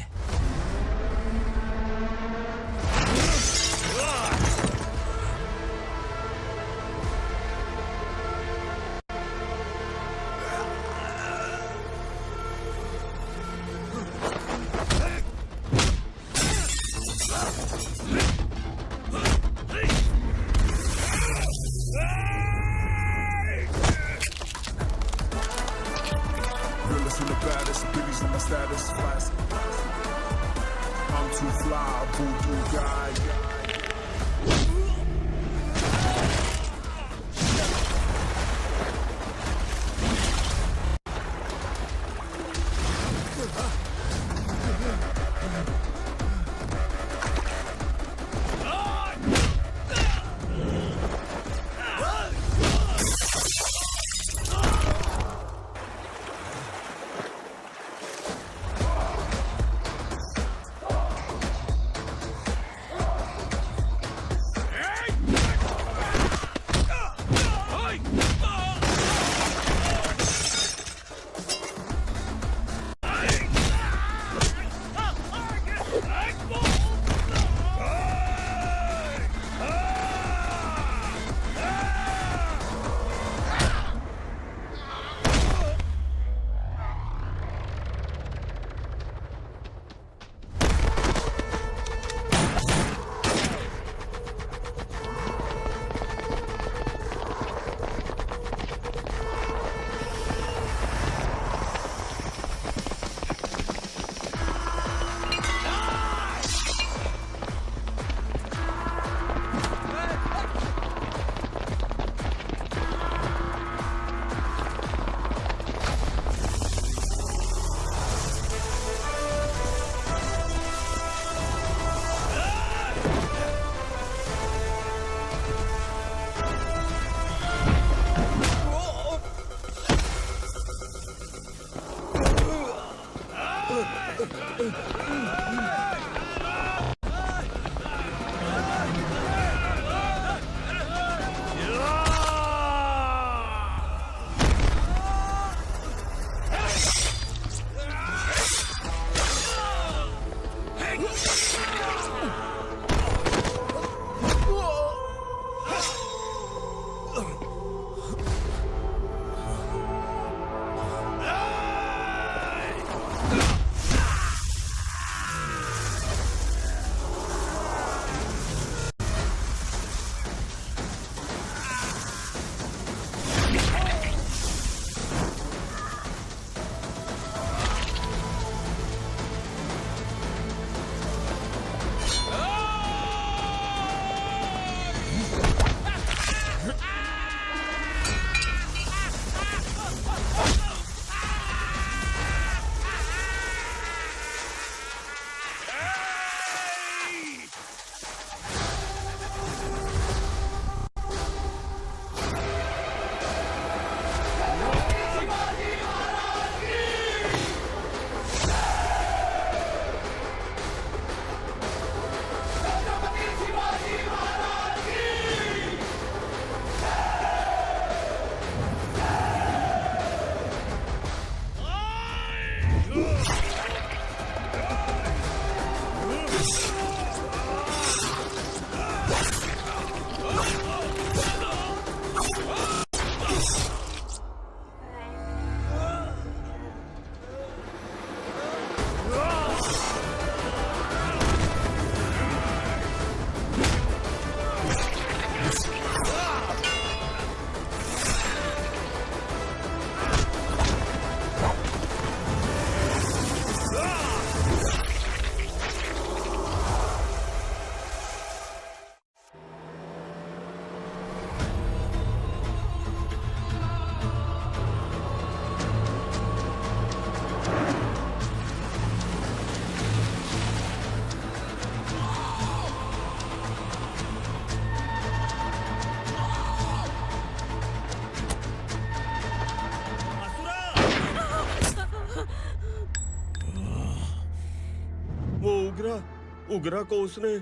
उगरा को उसने।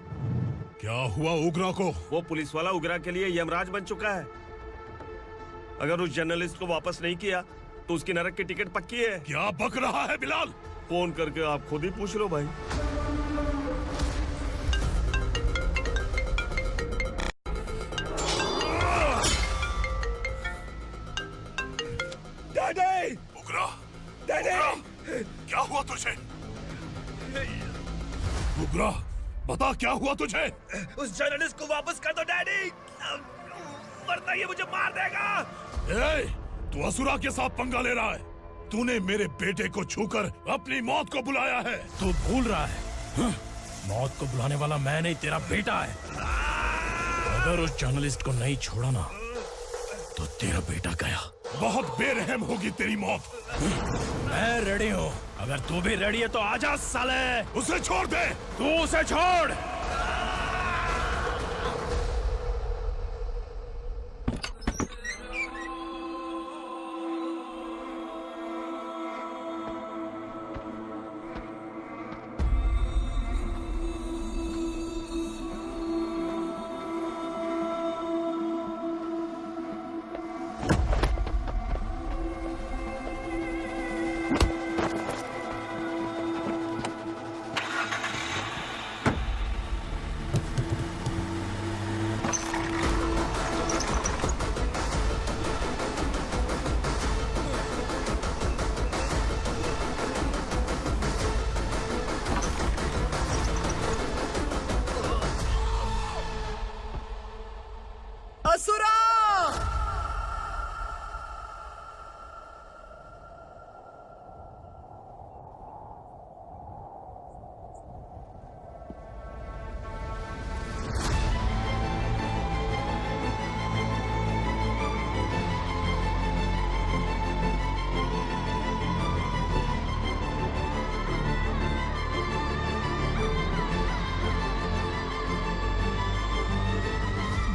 क्या हुआ उगरा को? वो पुलिस वाला उगरा के लिए यमराज बन चुका है। अगर उस जर्नलिस्ट को वापस नहीं किया तो उसकी नरक की टिकट पक्की है। क्या बक रहा है बिलाल? फोन करके आप खुद ही पूछ लो भाई। डैडी! उगरा! डैडी! क्या हुआ तुझे? उगरा, बता क्या हुआ तुझे? उस जर्नलिस्ट को वापस कर दो डैडी, वरना ये मुझे मार देगा। ए, तू असुरा के साथ पंगा ले रहा है। तूने मेरे बेटे को छूकर अपनी मौत को बुलाया है। तू भूल रहा है, मौत को बुलाने वाला मैं नहीं, तेरा बेटा है। अगर उस जर्नलिस्ट को नहीं छोड़ा ना तो तेरा बेटा गया। बहुत बेरहम होगी तेरी मौत। मैं रेडी हूँ, अगर तू भी रेडी है तो आजा साले। उसे छोड़ दे। तू उसे छोड़। असुरा!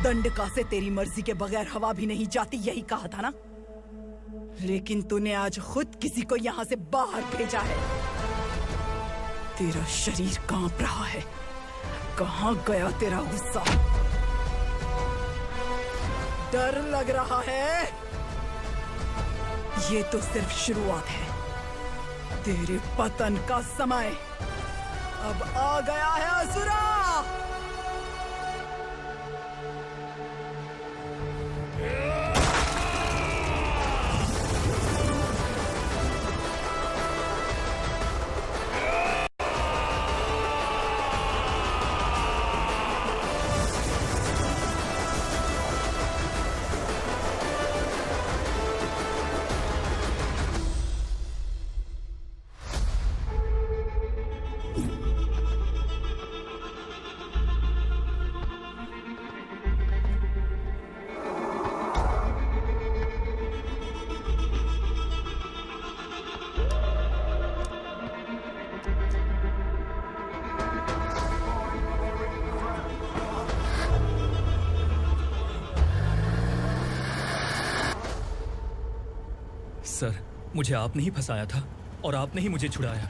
दंडका से तेरी मर्जी के बगैर हवा भी नहीं जाती, यही कहा था ना? लेकिन तूने आज खुद किसी को यहाँ से बाहर भेजा है। तेरा शरीर कांप रहा है। कहाँ गया तेरा गुस्सा? डर लग रहा है? ये तो सिर्फ शुरुआत है। तेरे पतन का समय अब आ गया है असुरा। सर, मुझे आपने ही फंसाया था और आपने ही मुझे छुड़ाया।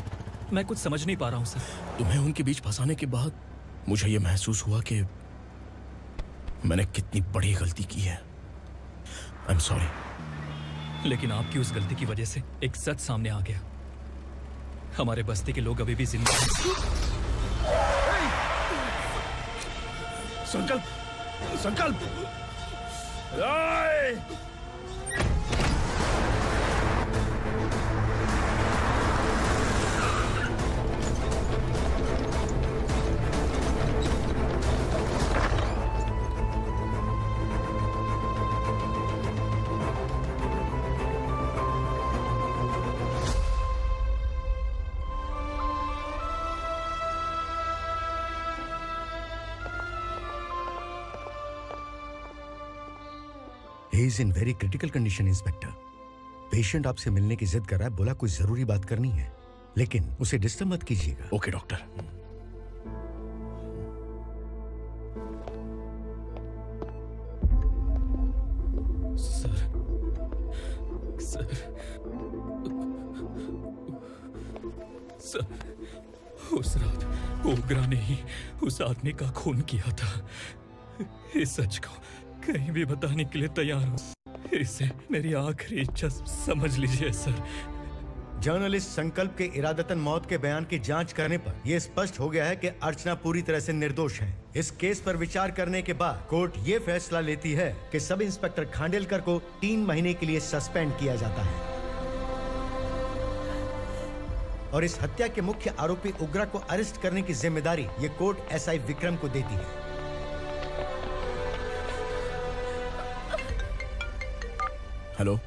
मैं कुछ समझ नहीं पा रहा हूँ सर। तुम्हें उनके बीच फंसाने के बाद मुझे ये महसूस हुआ कि मैंने कितनी बड़ी गलती की है। I am sorry. लेकिन आपकी उस गलती की वजह से एक सच सामने आ गया। हमारे बस्ती के लोग अभी भी जिंदा हैं। संकल्प, संकल्प। He is in very critical condition, inspector. Patient आपसे मिलने की जिद कर रहा है, बोला कुछ जरूरी बात करनी है, लेकिन उसे डिस्टर्ब मत कीजिएगा। Okay doctor. Sir, sir, sir, उस रात ओगरा ने ही उस आदमी का खून किया था। इस सच को कहीं भी बताने के लिए तैयार हूँ। इसे मेरी आखिरी इच्छा समझ लीजिए सर। जर्नलिस्ट संकल्प के इरादतन मौत के बयान की जांच करने पर यह स्पष्ट हो गया है कि अर्चना पूरी तरह से निर्दोष है। इस केस पर विचार करने के बाद कोर्ट ये फैसला लेती है कि सब इंस्पेक्टर खांडेलकर को 3 महीने के लिए सस्पेंड किया जाता है और इस हत्या के मुख्य आरोपी उग्रा को अरेस्ट करने की जिम्मेदारी ये कोर्ट एसआई विक्रम को देती है। हेलो,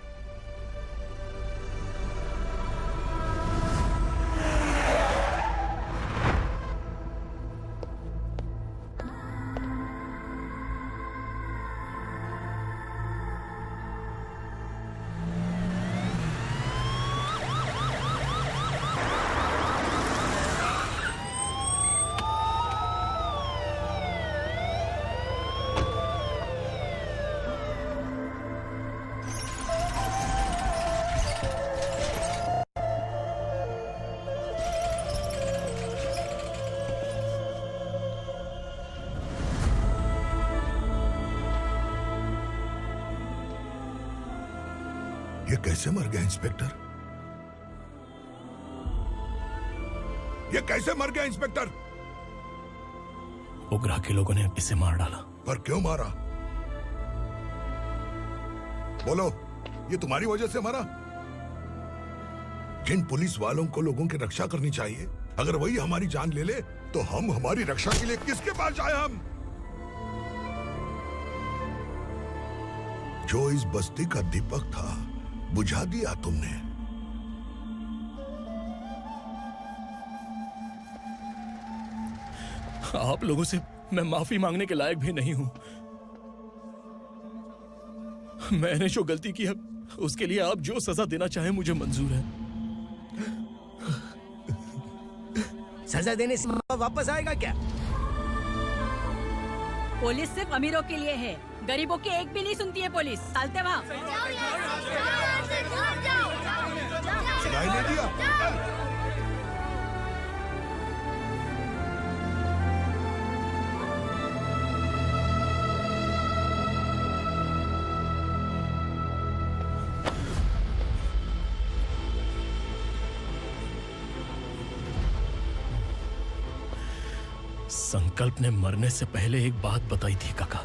ये कैसे मर गया इंस्पेक्टर? ये कैसे मर गया इंस्पेक्टर? उग्रा के लोगों ने इसे मार डाला। पर क्यों मारा? बोलो, ये तुम्हारी वजह से मरा? जिन पुलिस वालों को लोगों की रक्षा करनी चाहिए, अगर वही हमारी जान ले ले तो हम हमारी रक्षा के लिए किसके पास जाए? हम जो इस बस्ती का दीपक था बुझा दिया तुमने। आप लोगों से मैं माफी मांगने के लायक भी नहीं हूं। मैंने जो गलती की है उसके लिए आप जो सजा देना चाहें मुझे मंजूर है। सजा देने से वापस आएगा क्या? पुलिस सिर्फ अमीरों के लिए है, गरीबों की एक भी नहीं सुनती है पुलिस। चलते वहाँ। सुनाई नहीं दिया? संकल्प ने मरने से पहले एक बात बताई थी काका।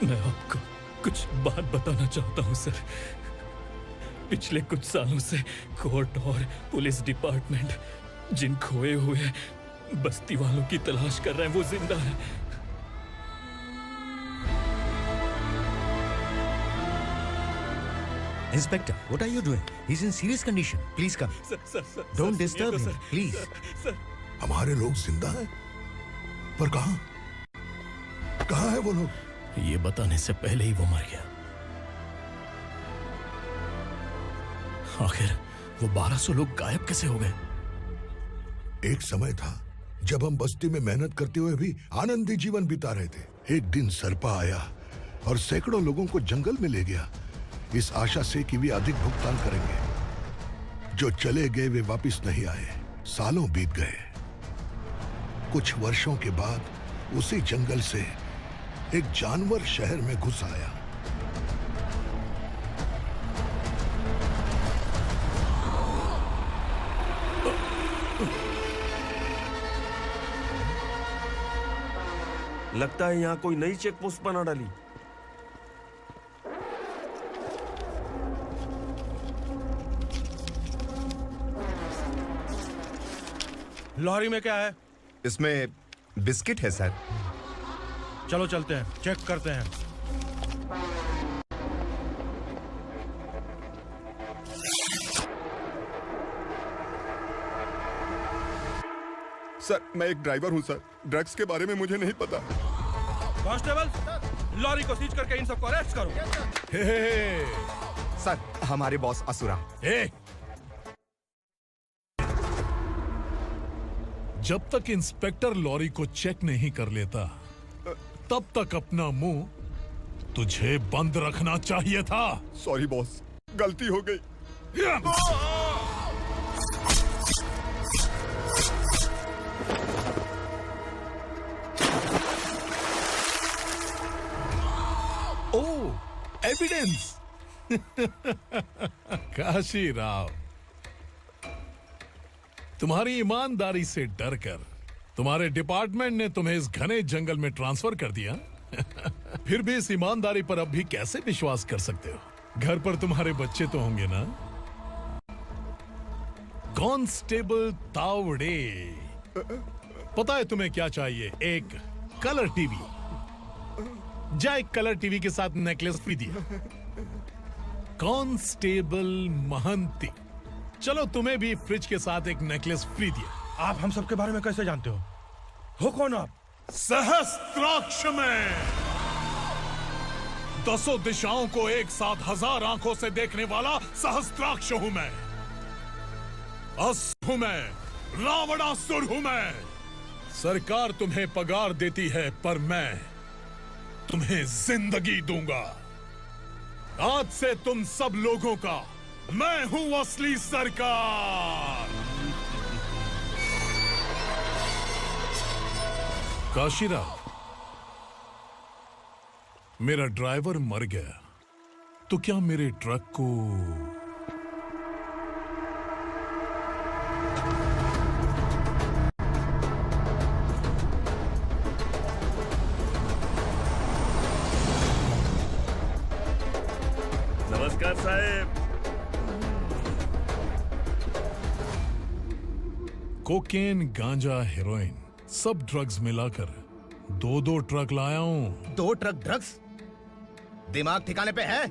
मैं आपको कुछ बात बताना चाहता हूं सर। पिछले कुछ सालों से कोर्ट और पुलिस डिपार्टमेंट जिन खोए हुए बस्ती वालों की तलाश कर रहे हैं वो जिंदा है। Inspector, what are you doing? He's in serious condition. Please come. Don't disturb him, please. हमारे लोग जिंदा हैं? पर कहां? कहां है वो लोग? ये बताने से पहले ही वो मर गया। आखिर वो 1200 लोग गायब कैसे हो गए? एक समय था जब हम बस्ती में मेहनत करते हुए भी आनंदी जीवन बिता रहे थे। एक दिन सरपा आया और सैकड़ों लोगों को जंगल में ले गया, इस आशा से कि वे अधिक भुगतान करेंगे। जो चले गए वे वापस नहीं आए। सालों बीत गए। कुछ वर्षों के बाद उसी जंगल से एक जानवर शहर में घुस आया। लगता है यहाँ कोई नई चेक पोस्ट बना डाली। लॉरी में क्या है? इसमें बिस्किट है सर। चलो चलते हैं, चेक करते हैं। सर, मैं एक ड्राइवर हूं सर। ड्रग्स के बारे में मुझे नहीं पता। कांस्टेबल, लॉरी को सीज करके इन सबको अरेस्ट करो। सर, हमारे बॉस असुरा। जब तक इंस्पेक्टर लॉरी को चेक नहीं कर लेता तब तक अपना मुंह तुझे बंद रखना चाहिए था। सॉरी बॉस, गलती हो गई। ओह, एविडेंस। काशी राव, तुम्हारी ईमानदारी से डरकर तुम्हारे डिपार्टमेंट ने तुम्हें इस घने जंगल में ट्रांसफर कर दिया। फिर भी इस ईमानदारी पर अब भी कैसे विश्वास कर सकते हो? घर पर तुम्हारे बच्चे तो होंगे ना? कांस्टेबल तावड़े, पता है तुम्हें क्या चाहिए? एक कलर टीवी। जा एक कलर टीवी के साथ नेकलेस फ्री दिया। कांस्टेबल महंती, चलो तुम्हें भी फ्रिज के साथ एक नेकलेस फ्री दिया। आप हम सबके बारे में कैसे जानते हो कौन आप? सहस्त्राक्ष में 10 दिशाओं को एक साथ 1000 आंखों से देखने वाला सहस्त्राक्ष हूं मैं। असुर हूं मैं, रावणासुर हूं मैं। सरकार तुम्हें पगार देती है, पर मैं तुम्हें जिंदगी दूंगा। आज से तुम सब लोगों का मैं हूं असली सरकार। काशीराव, मेरा ड्राइवर मर गया, तो क्या मेरे ट्रक को नमस्कार साहब। कोकेन, गांजा, हेरोइन, सब ड्रग्स मिलाकर 2 ट्रक लाया हूँ। 2 ट्रक ड्रग्स? दिमाग ठिकाने पे है?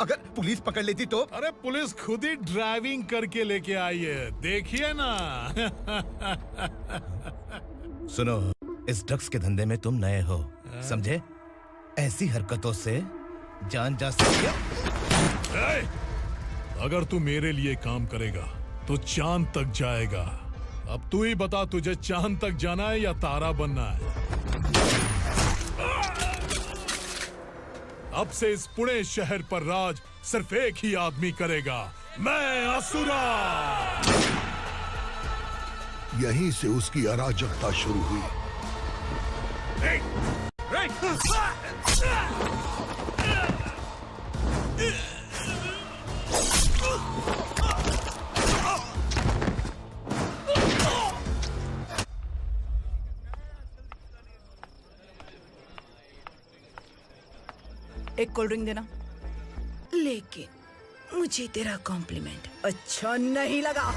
अगर पुलिस पकड़ लेती तो? अरे पुलिस खुद ही ड्राइविंग करके लेके आई है, देखिए ना। सुनो, इस ड्रग्स के धंधे में तुम नए हो, समझे? ऐसी हरकतों से जान जा सकती है। अगर तू मेरे लिए काम करेगा तो चांद तक जाएगा। अब तू ही बता, तुझे चांद तक जाना है या तारा बनना है? अब से इस पुणे शहर पर राज सिर्फ एक ही आदमी करेगा, मैं असुरा। यहीं से उसकी अराजकता शुरू हुई। एक कोल्ड ड्रिंक देना। लेकिन मुझे तेरा कॉम्प्लीमेंट अच्छा नहीं लगा।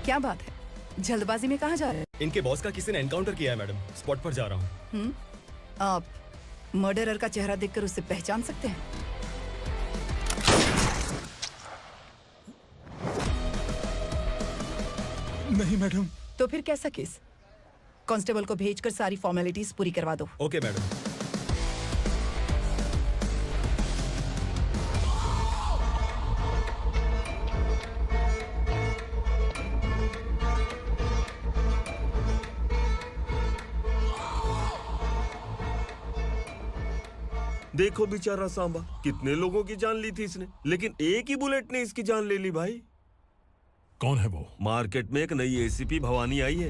क्या बात है, जल्दबाजी में कहाँ जा रहे हैं? इनके बॉस का किसी ने एनकाउंटर किया है मैडम, स्पॉट पर जा रहा हूँ। आप मर्डरर का चेहरा देखकर उसे पहचान सकते हैं? नहीं मैडम। तो फिर कैसा केस? कांस्टेबल को भेजकर सारी फॉर्मेलिटीज पूरी करवा दो। Okay madam. देखो बेचारा सांबा, कितने लोगों की जान ली थी इसने, लेकिन एक ही बुलेट ने इसकी जान ले ली भाई। कौन है वो? मार्केट में एक नई एसीपी भवानी आई है।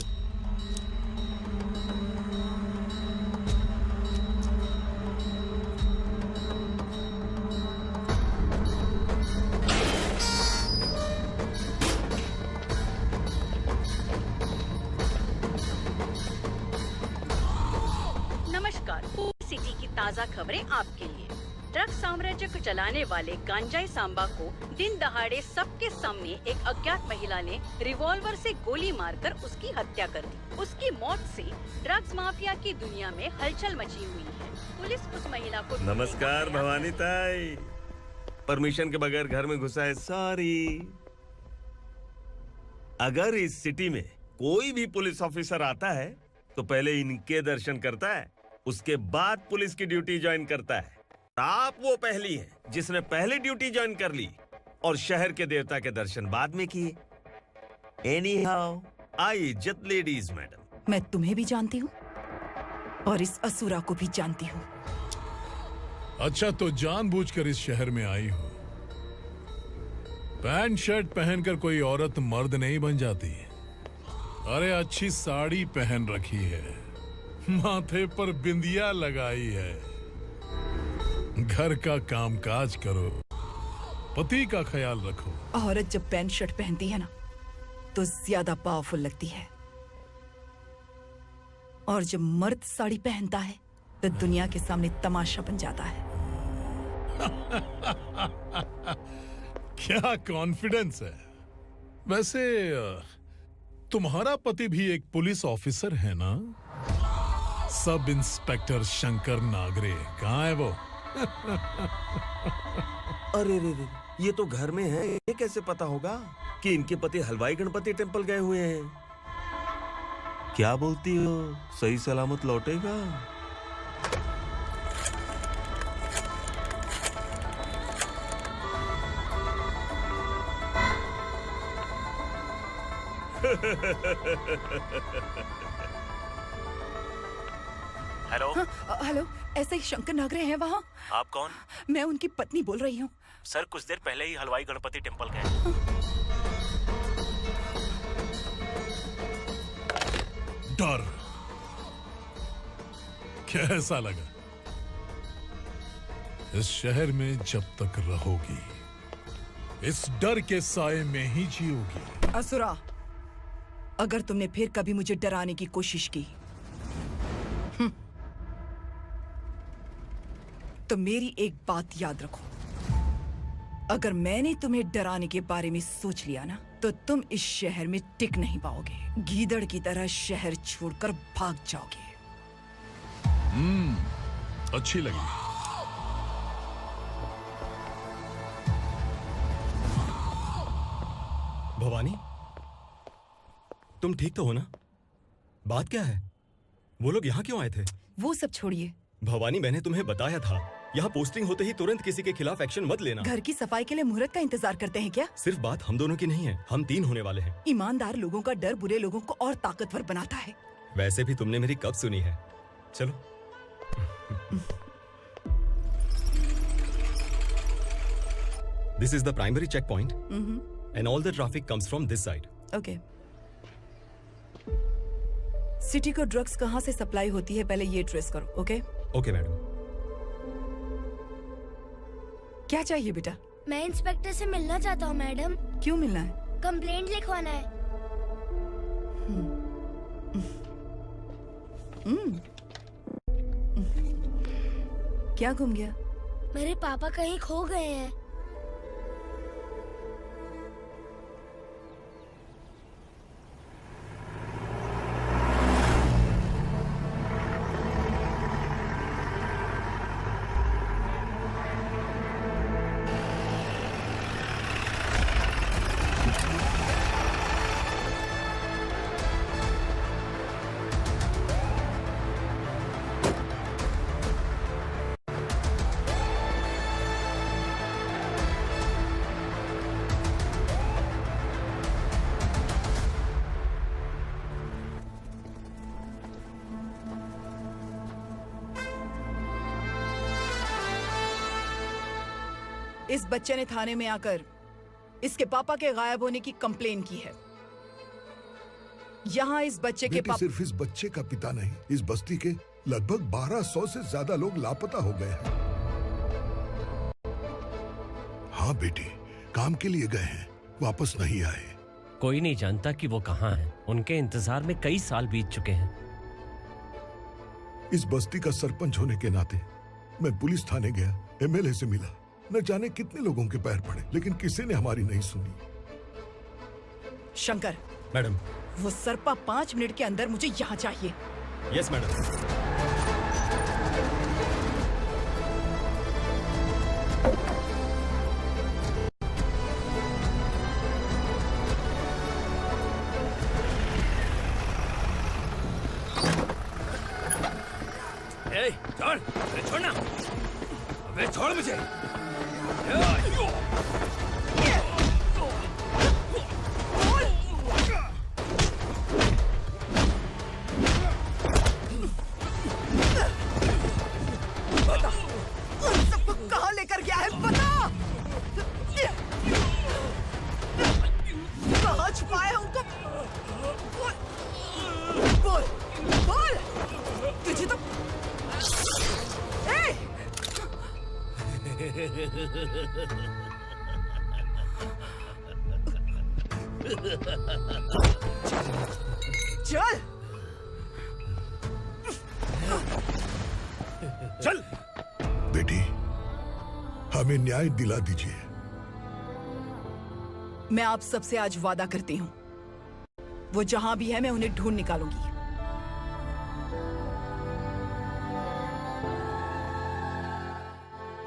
नमस्कार, सिटी की ताज़ा खबरें आपके लिए। ड्रग्स साम्राज्य को चलाने वाले गांजाई सांबा को दिन दहाड़े सबके सामने एक अज्ञात महिला ने रिवॉल्वर से गोली मारकर उसकी हत्या कर दी। उसकी मौत से ड्रग्स माफिया की दुनिया में हलचल मची हुई है। पुलिस उस महिला को नमस्कार भवानी ताई। परमिशन के बगैर घर में घुसा है, सॉरी। अगर इस सिटी में कोई भी पुलिस ऑफिसर आता है तो पहले इनके दर्शन करता है, उसके बाद पुलिस की ड्यूटी ज्वाइन करता है। आप वो पहली हैं जिसने पहले ड्यूटी ज्वाइन कर ली और शहर के देवता के दर्शन बाद में किए। एनीहाउ, आई इज्जत लेडीज मैडम। मैं तुम्हें भी जानती हूँ और इस असुरा को भी जानती हूँ। अच्छा, तो जानबूझकर इस शहर में आई हो। पैंट शर्ट पहनकर कोई औरत मर्द नहीं बन जाती। अरे अच्छी साड़ी पहन रखी है, माथे पर बिंदिया लगाई है, घर का कामकाज करो, पति का ख्याल रखो। औरत जब पैंट शर्ट पहनती है ना तो ज्यादा पावरफुल लगती है, और जब मर्द साड़ी पहनता है तो दुनिया के सामने तमाशा बन जाता है। क्या कॉन्फिडेंस है। वैसे तुम्हारा पति भी एक पुलिस ऑफिसर है ना? सब इंस्पेक्टर शंकर नागरे, कहाँ है वो? अरे रे रे, ये तो घर में है, ये कैसे पता होगा कि इनके पति हलवाई गणपति टेम्पल गए हुए हैं? क्या बोलती हो, सही सलामत लौटेगा? हेलो। हेलो, ऐसे ही शंकर नागरे हैं वहाँ? आप कौन? मैं उनकी पत्नी बोल रही हूँ। सर कुछ देर पहले ही हलवाई गणपति टेम्पल गए। डर कैसा लगा? इस शहर में जब तक रहोगी इस डर के साए में ही जियोगी। असुरा, अगर तुमने फिर कभी मुझे डराने की कोशिश की तो मेरी एक बात याद रखो, अगर मैंने तुम्हें डराने के बारे में सोच लिया ना तो तुम इस शहर में टिक नहीं पाओगे। गीदड़ की तरह शहर छोड़कर भाग जाओगे। अच्छी लगी। भवानी, तुम ठीक तो हो ना? बात क्या है? वो लोग यहाँ क्यों आए थे? वो सब छोड़िए भवानी, मैंने तुम्हें बताया था यहाँ पोस्टिंग होते ही तुरंत किसी के खिलाफ एक्शन मत लेना। घर की सफाई के लिए मुहूर्त का इंतजार करते हैं क्या? सिर्फ बात हम दोनों की नहीं है, हम 3 होने वाले हैं। ईमानदार लोगों का डर बुरे लोगों को और ताकतवर बनाता है। वैसे भी तुमने मेरी कब सुनी है। चलो। This is the primary checkpoint, and all the traffic comes from this side. Okay. City को ड्रग्स कहाँ से सप्लाई होती है पहले ये ट्रेस करो, ओके? Okay madam. क्या चाहिए बेटा? मैं इंस्पेक्टर से मिलना चाहता हूँ मैडम। क्यों मिलना है? कंप्लेंट लिखवाना है। क्या घूम गया? मेरे पापा कहीं खो गए हैं। इस बच्चे ने थाने में आकर इसके पापा के गायब होने की कंप्लेन की है। यहाँ इस बच्चे के पापा सिर्फ इस बच्चे का पिता नहीं, इस बस्ती के लगभग 1200 से ज्यादा लोग लापता हो गए हैं। हाँ बेटी, काम के लिए गए हैं, वापस नहीं आए। कोई नहीं जानता कि वो कहाँ हैं। उनके इंतजार में कई साल बीत चुके हैं। इस बस्ती का सरपंच होने के नाते मैं पुलिस थाने गया, एमएलए से मिला, न जाने कितने लोगों के पैर पड़े, लेकिन किसी ने हमारी नहीं सुनी। शंकर। मैडम। वो सरपा 5 मिनट के अंदर मुझे यहाँ चाहिए। Yes madam. छोड़, अरे छोड़ना, अबे छोड़ मुझे। बता, उन सबको कहाँ लेकर गया है बता। कहाँ छुपाए हैं उनको? बोल, बोल, तुझे तो चल चल बेटी, हमें न्याय दिला दीजिए। मैं आप सबसे आज वादा करती हूँ, वो जहां भी है मैं उन्हें ढूंढ निकालूंगी।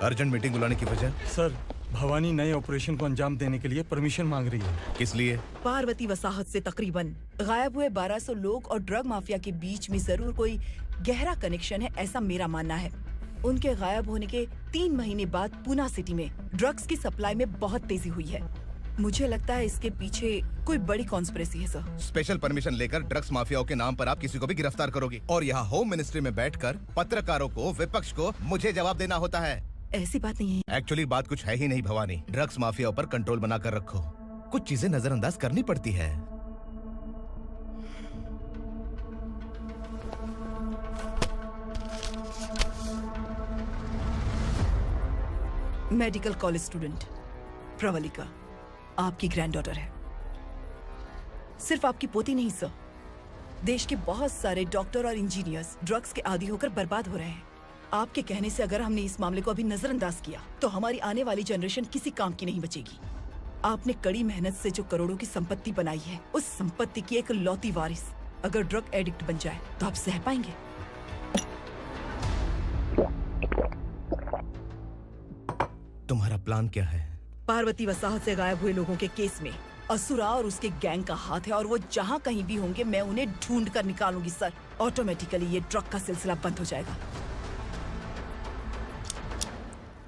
अर्जेंट मीटिंग बुलाने की वजह? सर, भवानी नए ऑपरेशन को अंजाम देने के लिए परमिशन मांग रही है। किस लिए? पार्वती वसाहत से तकरीबन गायब हुए 1200 लोग और ड्रग माफिया के बीच में जरूर कोई गहरा कनेक्शन है, ऐसा मेरा मानना है। उनके गायब होने के 3 महीने बाद पूना सिटी में ड्रग्स की सप्लाई में बहुत तेजी हुई है। मुझे लगता है इसके पीछे कोई बड़ी कॉन्स्पिरेसी है सर। स्पेशल परमिशन लेकर ड्रग्स माफियाओं के नाम पर आप किसी को भी गिरफ्तार करोगे और यहाँ होम मिनिस्ट्री में बैठकर पत्रकारों को, विपक्ष को मुझे जवाब देना होता है। ऐसी बात नहीं है। एक्चुअली बात कुछ है ही नहीं भवानी। ड्रग्स माफियाओं पर कंट्रोल बनाकर रखो। कुछ चीजें नजरअंदाज करनी पड़ती है। मेडिकल कॉलेज स्टूडेंट प्रवलिका आपकी ग्रैंडडॉटर है। सिर्फ आपकी पोती नहीं सर, देश के बहुत सारे डॉक्टर और इंजीनियर्स ड्रग्स के आदी होकर बर्बाद हो रहे हैं। आपके कहने से अगर हमने इस मामले को अभी नजरअंदाज किया तो हमारी आने वाली जनरेशन किसी काम की नहीं बचेगी। आपने कड़ी मेहनत से जो करोड़ों की संपत्ति बनाई है, उस संपत्ति की एक लौती वारिस अगर ड्रग एडिक्ट बन जाए तो आप सह पाएंगे? तुम्हारा प्लान क्या है? पार्वती वसाहत से गायब हुए लोगों के केस में असुरा और उसके गैंग का हाथ है और वो जहाँ कहीं भी होंगे मैं उन्हें ढूंढ कर निकालूंगी सर। ऑटोमेटिकली ये ड्रग का सिलसिला बंद हो जाएगा।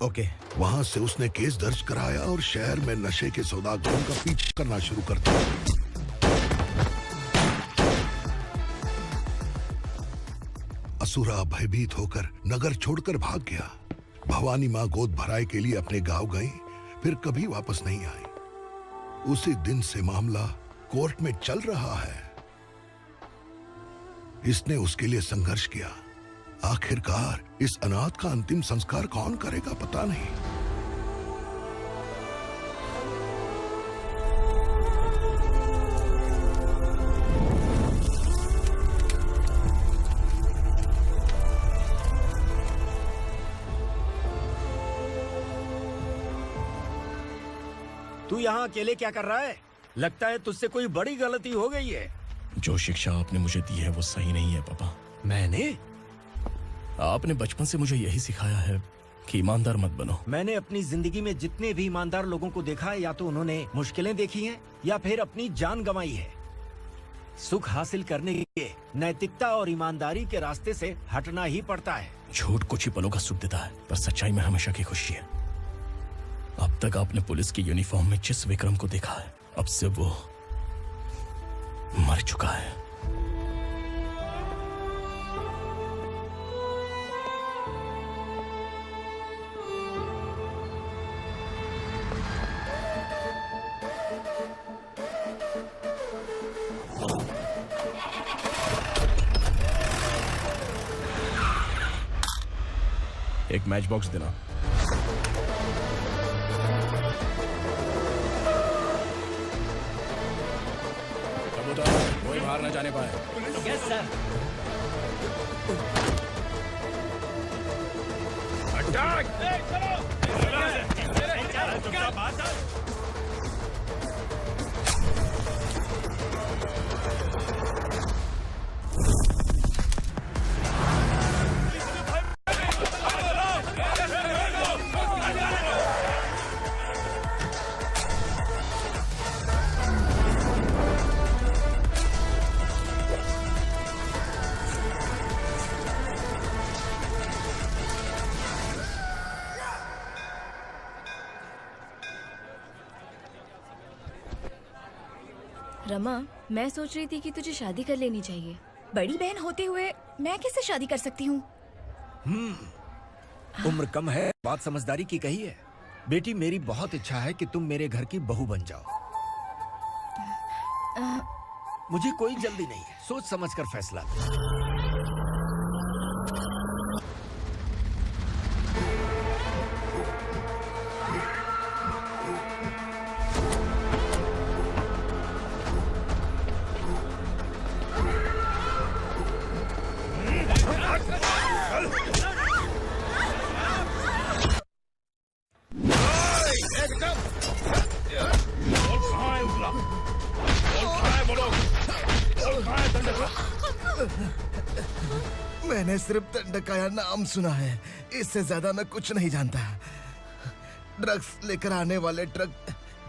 ओके। वहाँ से उसने केस दर्ज कराया और शहर में नशे के सौदागरों का पीछा करना शुरू कर दिया। असुरा भयभीत होकर नगर छोड़कर भाग गया। भवानी माँ गोद भराई के लिए अपने गांव गई, फिर कभी वापस नहीं आई। उसी दिन से मामला कोर्ट में चल रहा है। इसने उसके लिए संघर्ष किया। आखिरकार इस अनाथ का अंतिम संस्कार कौन करेगा पता नहीं। तू यहाँ अकेले क्या कर रहा है? लगता है तुझसे कोई बड़ी गलती हो गई है। जो शिक्षा आपने मुझे दी है वो सही नहीं है पापा। मैंने? आपने बचपन से मुझे यही सिखाया है कि ईमानदार मत बनो। मैंने अपनी जिंदगी में जितने भी ईमानदार लोगों को देखा है, या तो उन्होंने मुश्किलें देखी हैं या फिर अपनी जान गंवाई है। सुख हासिल करने के लिए नैतिकता और ईमानदारी के रास्ते से हटना ही पड़ता है। झूठ कुछ ही पलों का सुख देता है, पर सच्चाई में हमेशा की खुशी है। अब तक आपने पुलिस की यूनिफॉर्म में जिस विक्रम को देखा है, अब से वो मर चुका है। एक मैच बॉक्स देना। कोई बाहर न जाने पाए। Yes sir. अटैक! रमा, मैं सोच रही थी कि तुझे शादी कर लेनी चाहिए। बड़ी बहन होते हुए मैं कैसे शादी कर सकती हूँ? उम्र कम है, बात समझदारी की कही है। बेटी, मेरी बहुत इच्छा है कि तुम मेरे घर की बहू बन जाओ। मुझे कोई जल्दी नहीं है, सोच समझ कर फैसला लो। मैंने सिर्फ दंडकाया नाम सुना है, इससे ज्यादा मैं कुछ नहीं जानता। ड्रग्स लेकर आने वाले truck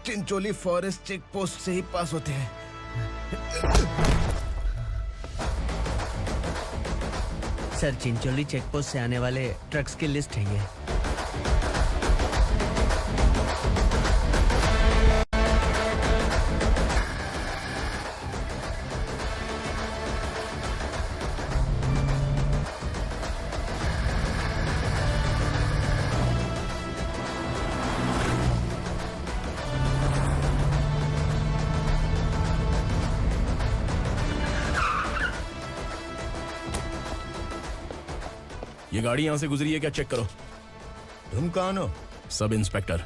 Chincholi forest check post से ही पास होते हैं। सर, चिंचोली चेक पोस्ट से आने वाले ट्रक्स की लिस्ट है ये। ये गाड़ी यहाँ से गुजरी है क्या, चेक करो। तुम कौन हो? Sub inspector.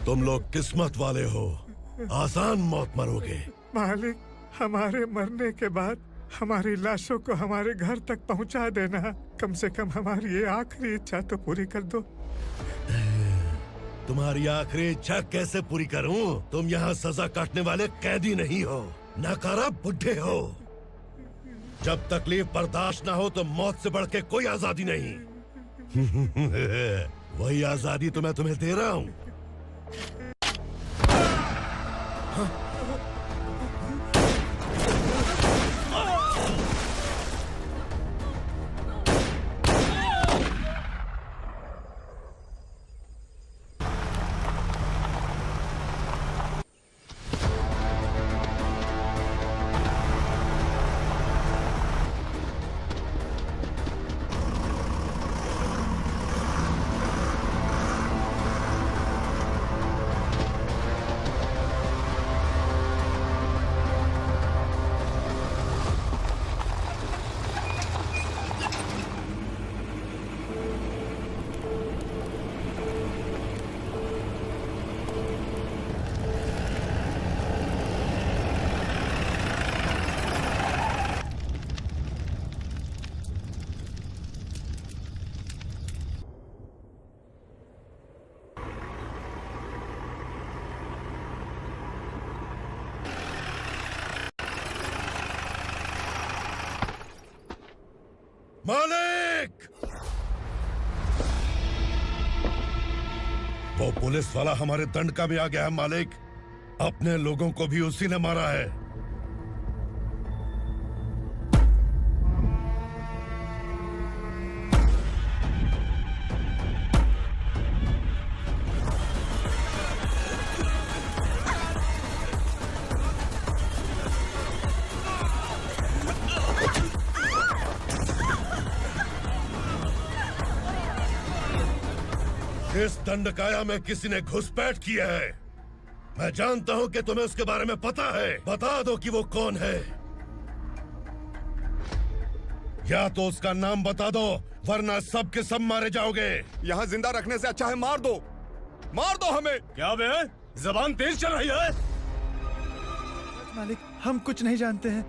तुम लोग किस्मत वाले हो, आसान मौत मरोगे। मालिक, हमारे मरने के बाद हमारी लाशों को हमारे घर तक पहुंचा देना। कम से कम हमारी ये आखिरी इच्छा तो पूरी कर दो। तुम्हारी आखिरी इच्छा कैसे पूरी करूं? तुम यहाँ सजा काटने वाले कैदी नहीं हो, नकारा बुढ़े हो। जब तकलीफ बर्दाश्त ना हो तो मौत से बढ़ के कोई आजादी नहीं। वही आजादी तो मैं तुम्हें दे रहा हूँ। मालिक! वो पुलिस वाला हमारे दंडका में आ गया है मालिक। अपने लोगों को भी उसी ने मारा है। इस दंडकाया में किसी ने घुसपैठ किया है। मैं जानता हूं कि तुम्हें उसके बारे में पता है। बता दो कि वो कौन है। या तो उसका नाम बता दो, वरना सब के सब मारे जाओगे। यहाँ जिंदा रखने से अच्छा है मार दो हमें। क्या बे? जबान तेज चल रही है। मालिक, हम कुछ नहीं जानते हैं।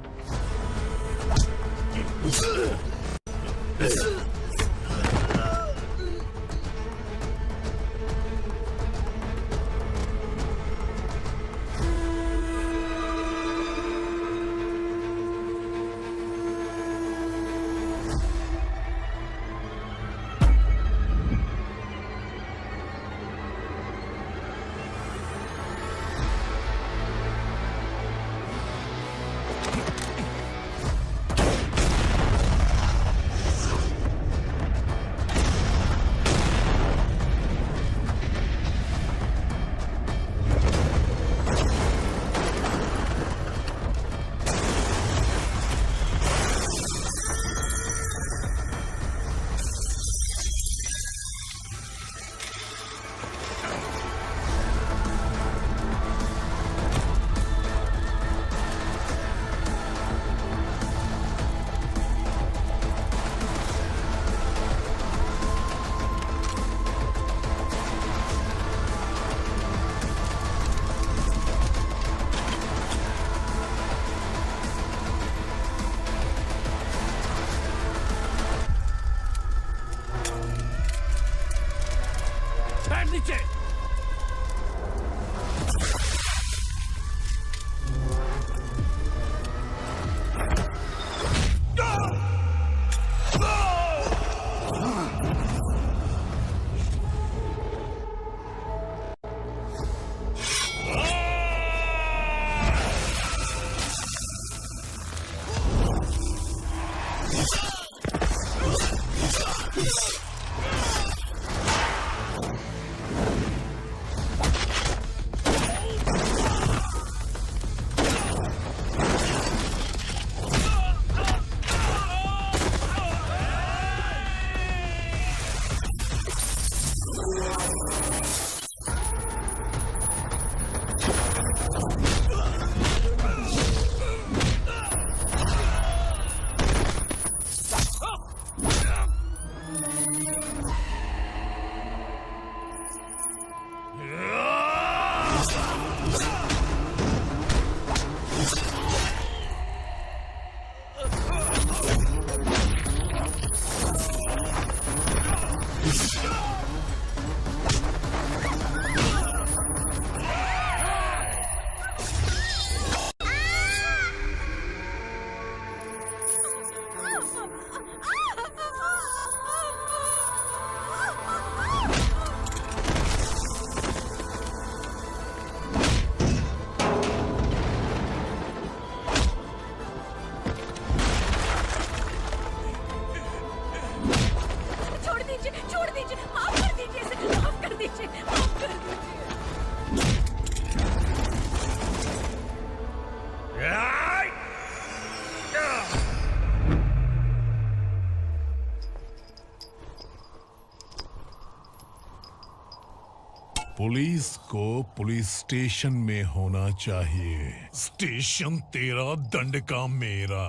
पुलिस को पुलिस स्टेशन में होना चाहिए। स्टेशन तेरा, दंड का मेरा।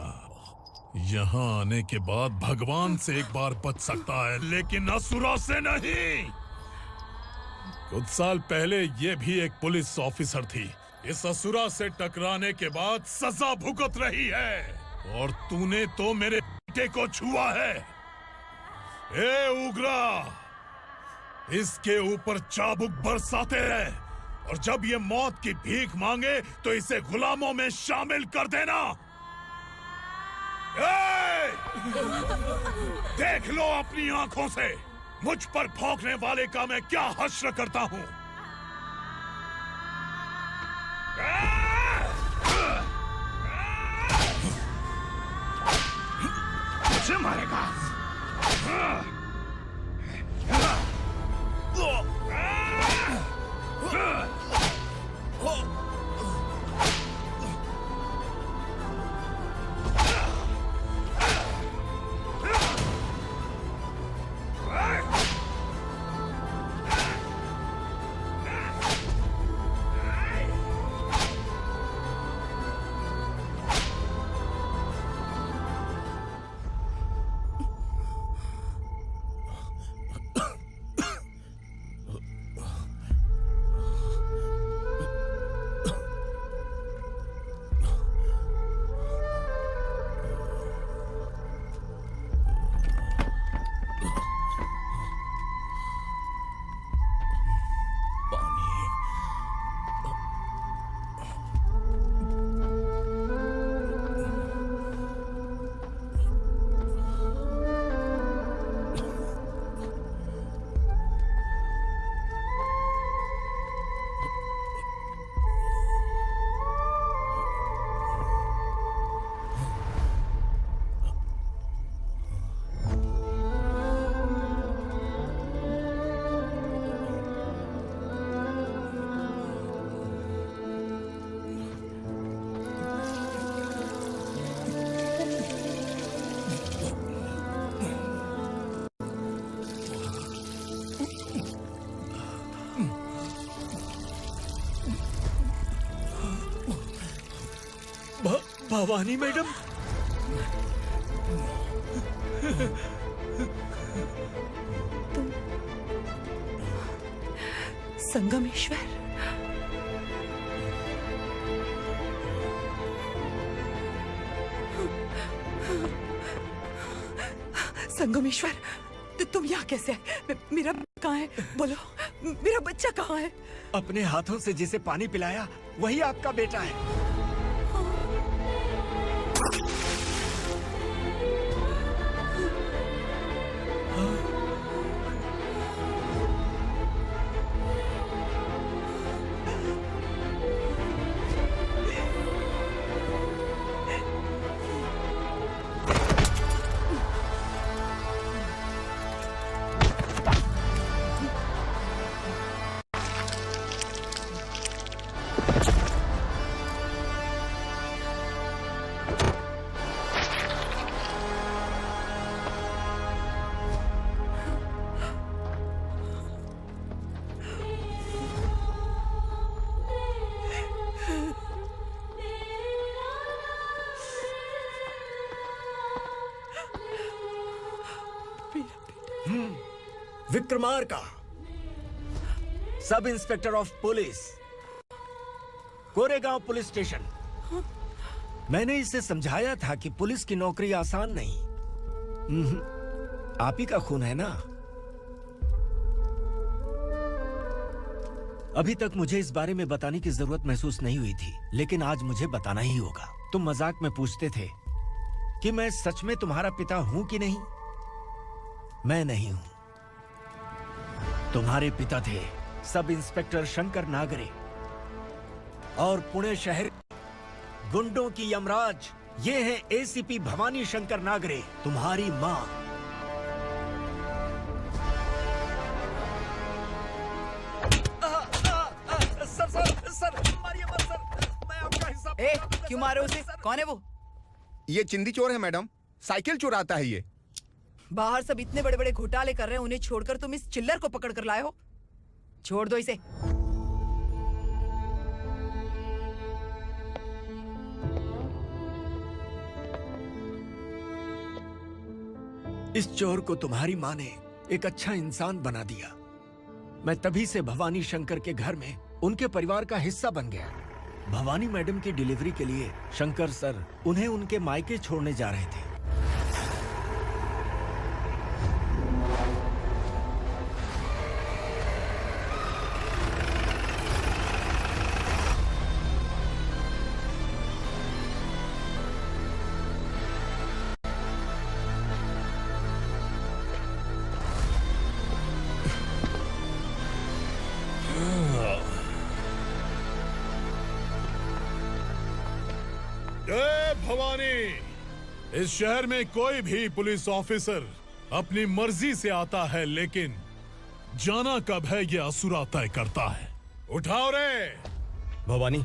यहाँ आने के बाद भगवान से एक बार बच सकता है, लेकिन असुरा से नहीं। कुछ साल पहले ये भी एक पुलिस ऑफिसर थी। इस असुरा से टकराने के बाद सजा भुगत रही है, और तूने तो मेरे बेटे को छुआ है। ए उग्रा, इसके ऊपर चाबुक बरसाते रहे, और जब ये मौत की भीख मांगे तो इसे गुलामों में शामिल कर देना। देख लो अपनी आंखों से मुझ पर भौंकने वाले का मैं क्या हश्र करता हूँ। मुझे मारेगा। भवानी मैडम। संगमेश्वर, संगमेश्वर, तुम यहाँ कैसे आए? मेरा कहाँ है? बोलो, मेरा बच्चा कहाँ है? अपने हाथों से जिसे पानी पिलाया वही आपका बेटा है। Vikramarka, sub inspector of police, Koregaon police station. मैंने इसे समझाया था कि पुलिस की नौकरी आसान नहीं। आप ही का खून है ना। अभी तक मुझे इस बारे में बताने की जरूरत महसूस नहीं हुई थी, लेकिन आज मुझे बताना ही होगा। तुम मजाक में पूछते थे कि मैं सच में तुम्हारा पिता हूं कि नहीं। मैं नहीं हूं। तुम्हारे पिता थे सब इंस्पेक्टर शंकर नागरे, और पुणे शहर गुंडों की यमराज ये है एसीपी भवानी शंकर नागरे, तुम्हारी मां। सर, मारिए मत सर, मैं आपका हिस्सा। क्यों मारे उसे? कौन है वो? ये चिंदी चोर है मैडम, साइकिल चुराता है ये। बाहर सब इतने बड़े बड़े घोटाले कर रहे हैं, उन्हें छोड़कर तुम इस चिल्लर को पकड़ कर लाए हो। छोड़ दो इसे। इस चोर को तुम्हारी माँ ने एक अच्छा इंसान बना दिया। मैं तभी से भवानी शंकर के घर में उनके परिवार का हिस्सा बन गया। भवानी मैडम की डिलीवरी के लिए शंकर सर उन्हें उनके मायके छोड़ने जा रहे थे। भवानी, इस शहर में कोई भी पुलिस ऑफिसर अपनी मर्जी से आता है, लेकिन जाना कब है ये असुरा तय करता है। उठाओ रे। भवानी,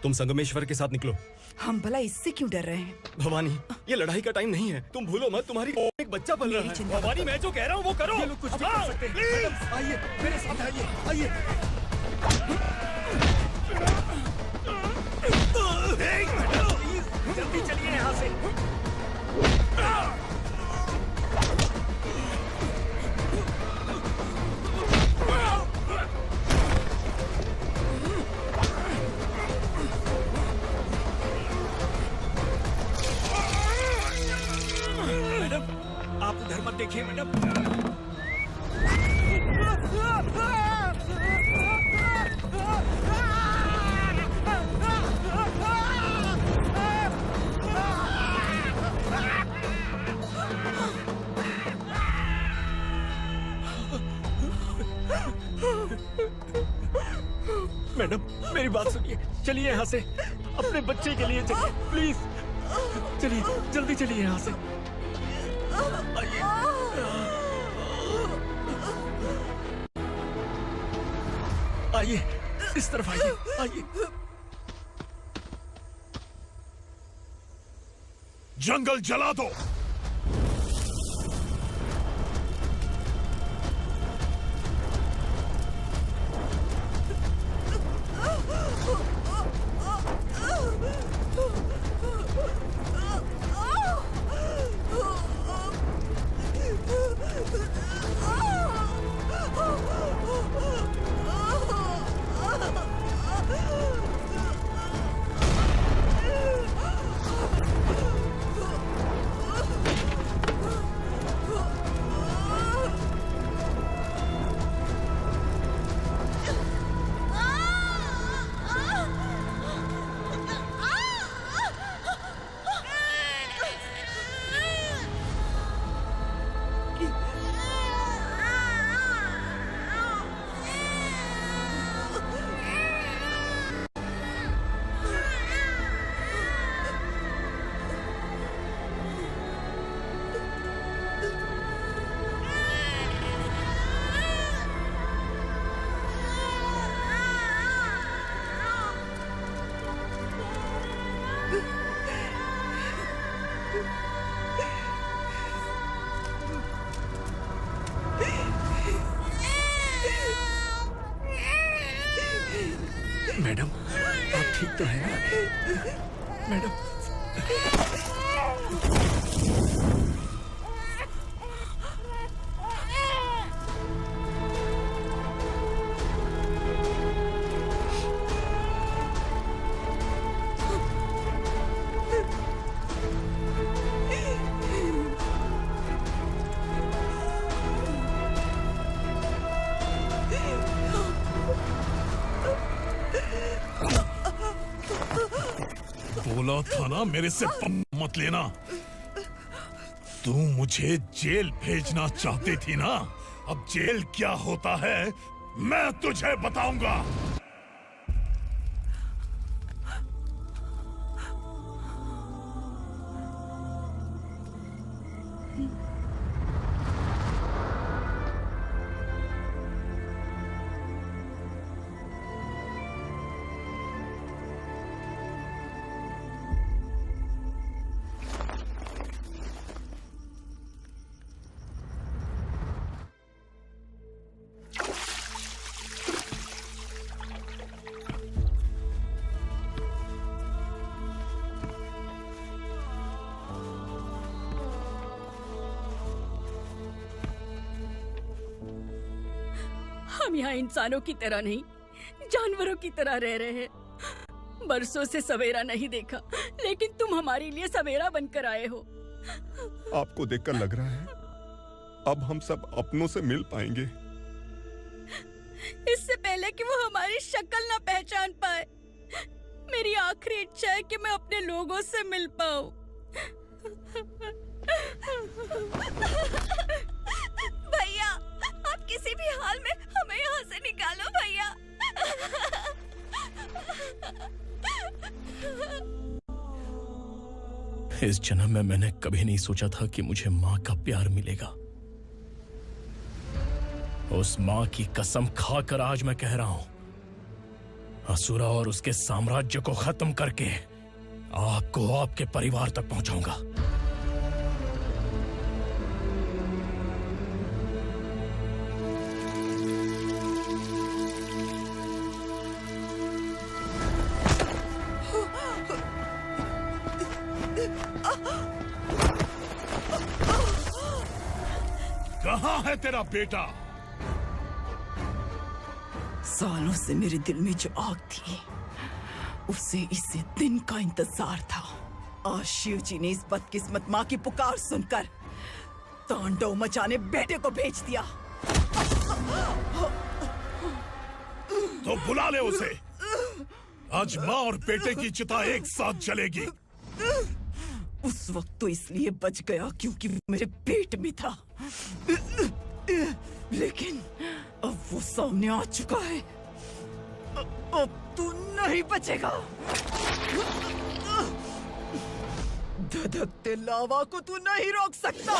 तुम संगमेश्वर के साथ निकलो। हम भला इससे क्यों डर रहे हैं? भवानी, ये लड़ाई का टाइम नहीं है। तुम भूलो मत, तुम्हारी एक बच्चा पल रहा है। भवानी, मैं जो कह रहा हूँ वो करो। ये लोग कुछ भी कर सकते हैं। आइए मेरे साथ, आइए। जल्दी चलिए यहाँ से। मैडम, आप उधर मत देखिए मैडम। मैडम, मेरी बात सुनिए। चलिए यहाँ से, अपने बच्चे के लिए चलिए, प्लीज। चलिए, जल्दी चलिए यहाँ से। आइए। आइए, इस तरफ आइए, आइए। जंगल जला दो। मैडम, आप ठीक तो है ना? मैडम। बोला था ना मेरे से मत लेना। तू मुझे जेल भेजना चाहती थी ना? अब जेल क्या होता है मैं तुझे बताऊंगा। हम यहाँ इंसानों की तरह नहीं, जानवरों की तरह रह रहे हैं। बरसों से सवेरा नहीं देखा, लेकिन तुम हमारे लिए सवेरा बनकर आए हो। आपको देखकर लग रहा है अब हम सब अपनों से मिल पाएंगे। इससे पहले कि वो हमारी शक्ल ना पहचान पाए, मेरी आखिरी इच्छा है कि मैं अपने लोगों से मिल पाऊं। भैया, आप किसी भी हाल में हमें यहाँ से निकालो भैया। इस जन्म में मैंने कभी नहीं सोचा था कि मुझे माँ का प्यार मिलेगा। उस माँ की कसम खाकर आज मैं कह रहा हूं, असुरा और उसके साम्राज्य को खत्म करके आपको आपके परिवार तक पहुंचाऊंगा। कहाँ है तेरा बेटा? सालों से मेरे दिल में जो आग थी, उसे इसी दिन का इंतजार था। आज शिव जी ने इस बदकिस्मत माँ की पुकार सुनकर तांडव मचाने बेटे को भेज दिया। तो बुला ले उसे। आज माँ और बेटे की चिता एक साथ जलेगी। उस वक्त तो इसलिए बच गया क्योंकि वो मेरे पेट में था, लेकिन अब वो सामने आ चुका है। अब तू नहीं बचेगा। धधकते लावा को तू नहीं रोक सकता।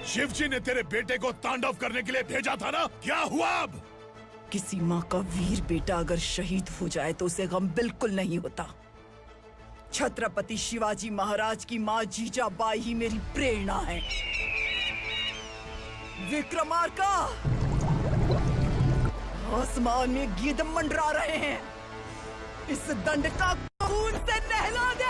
शिवजी ने तेरे बेटे को तांडव करने के लिए भेजा था ना, क्या हुआ अब? किसी माँ का वीर बेटा अगर शहीद हो जाए तो उसे गम बिल्कुल नहीं होता। छत्रपति शिवाजी महाराज की माँ जीजाबाई ही मेरी प्रेरणा है। विक्रमार्का, आसमान में गीत मंडरा रहे हैं। इस दंड का खून से नहला दे।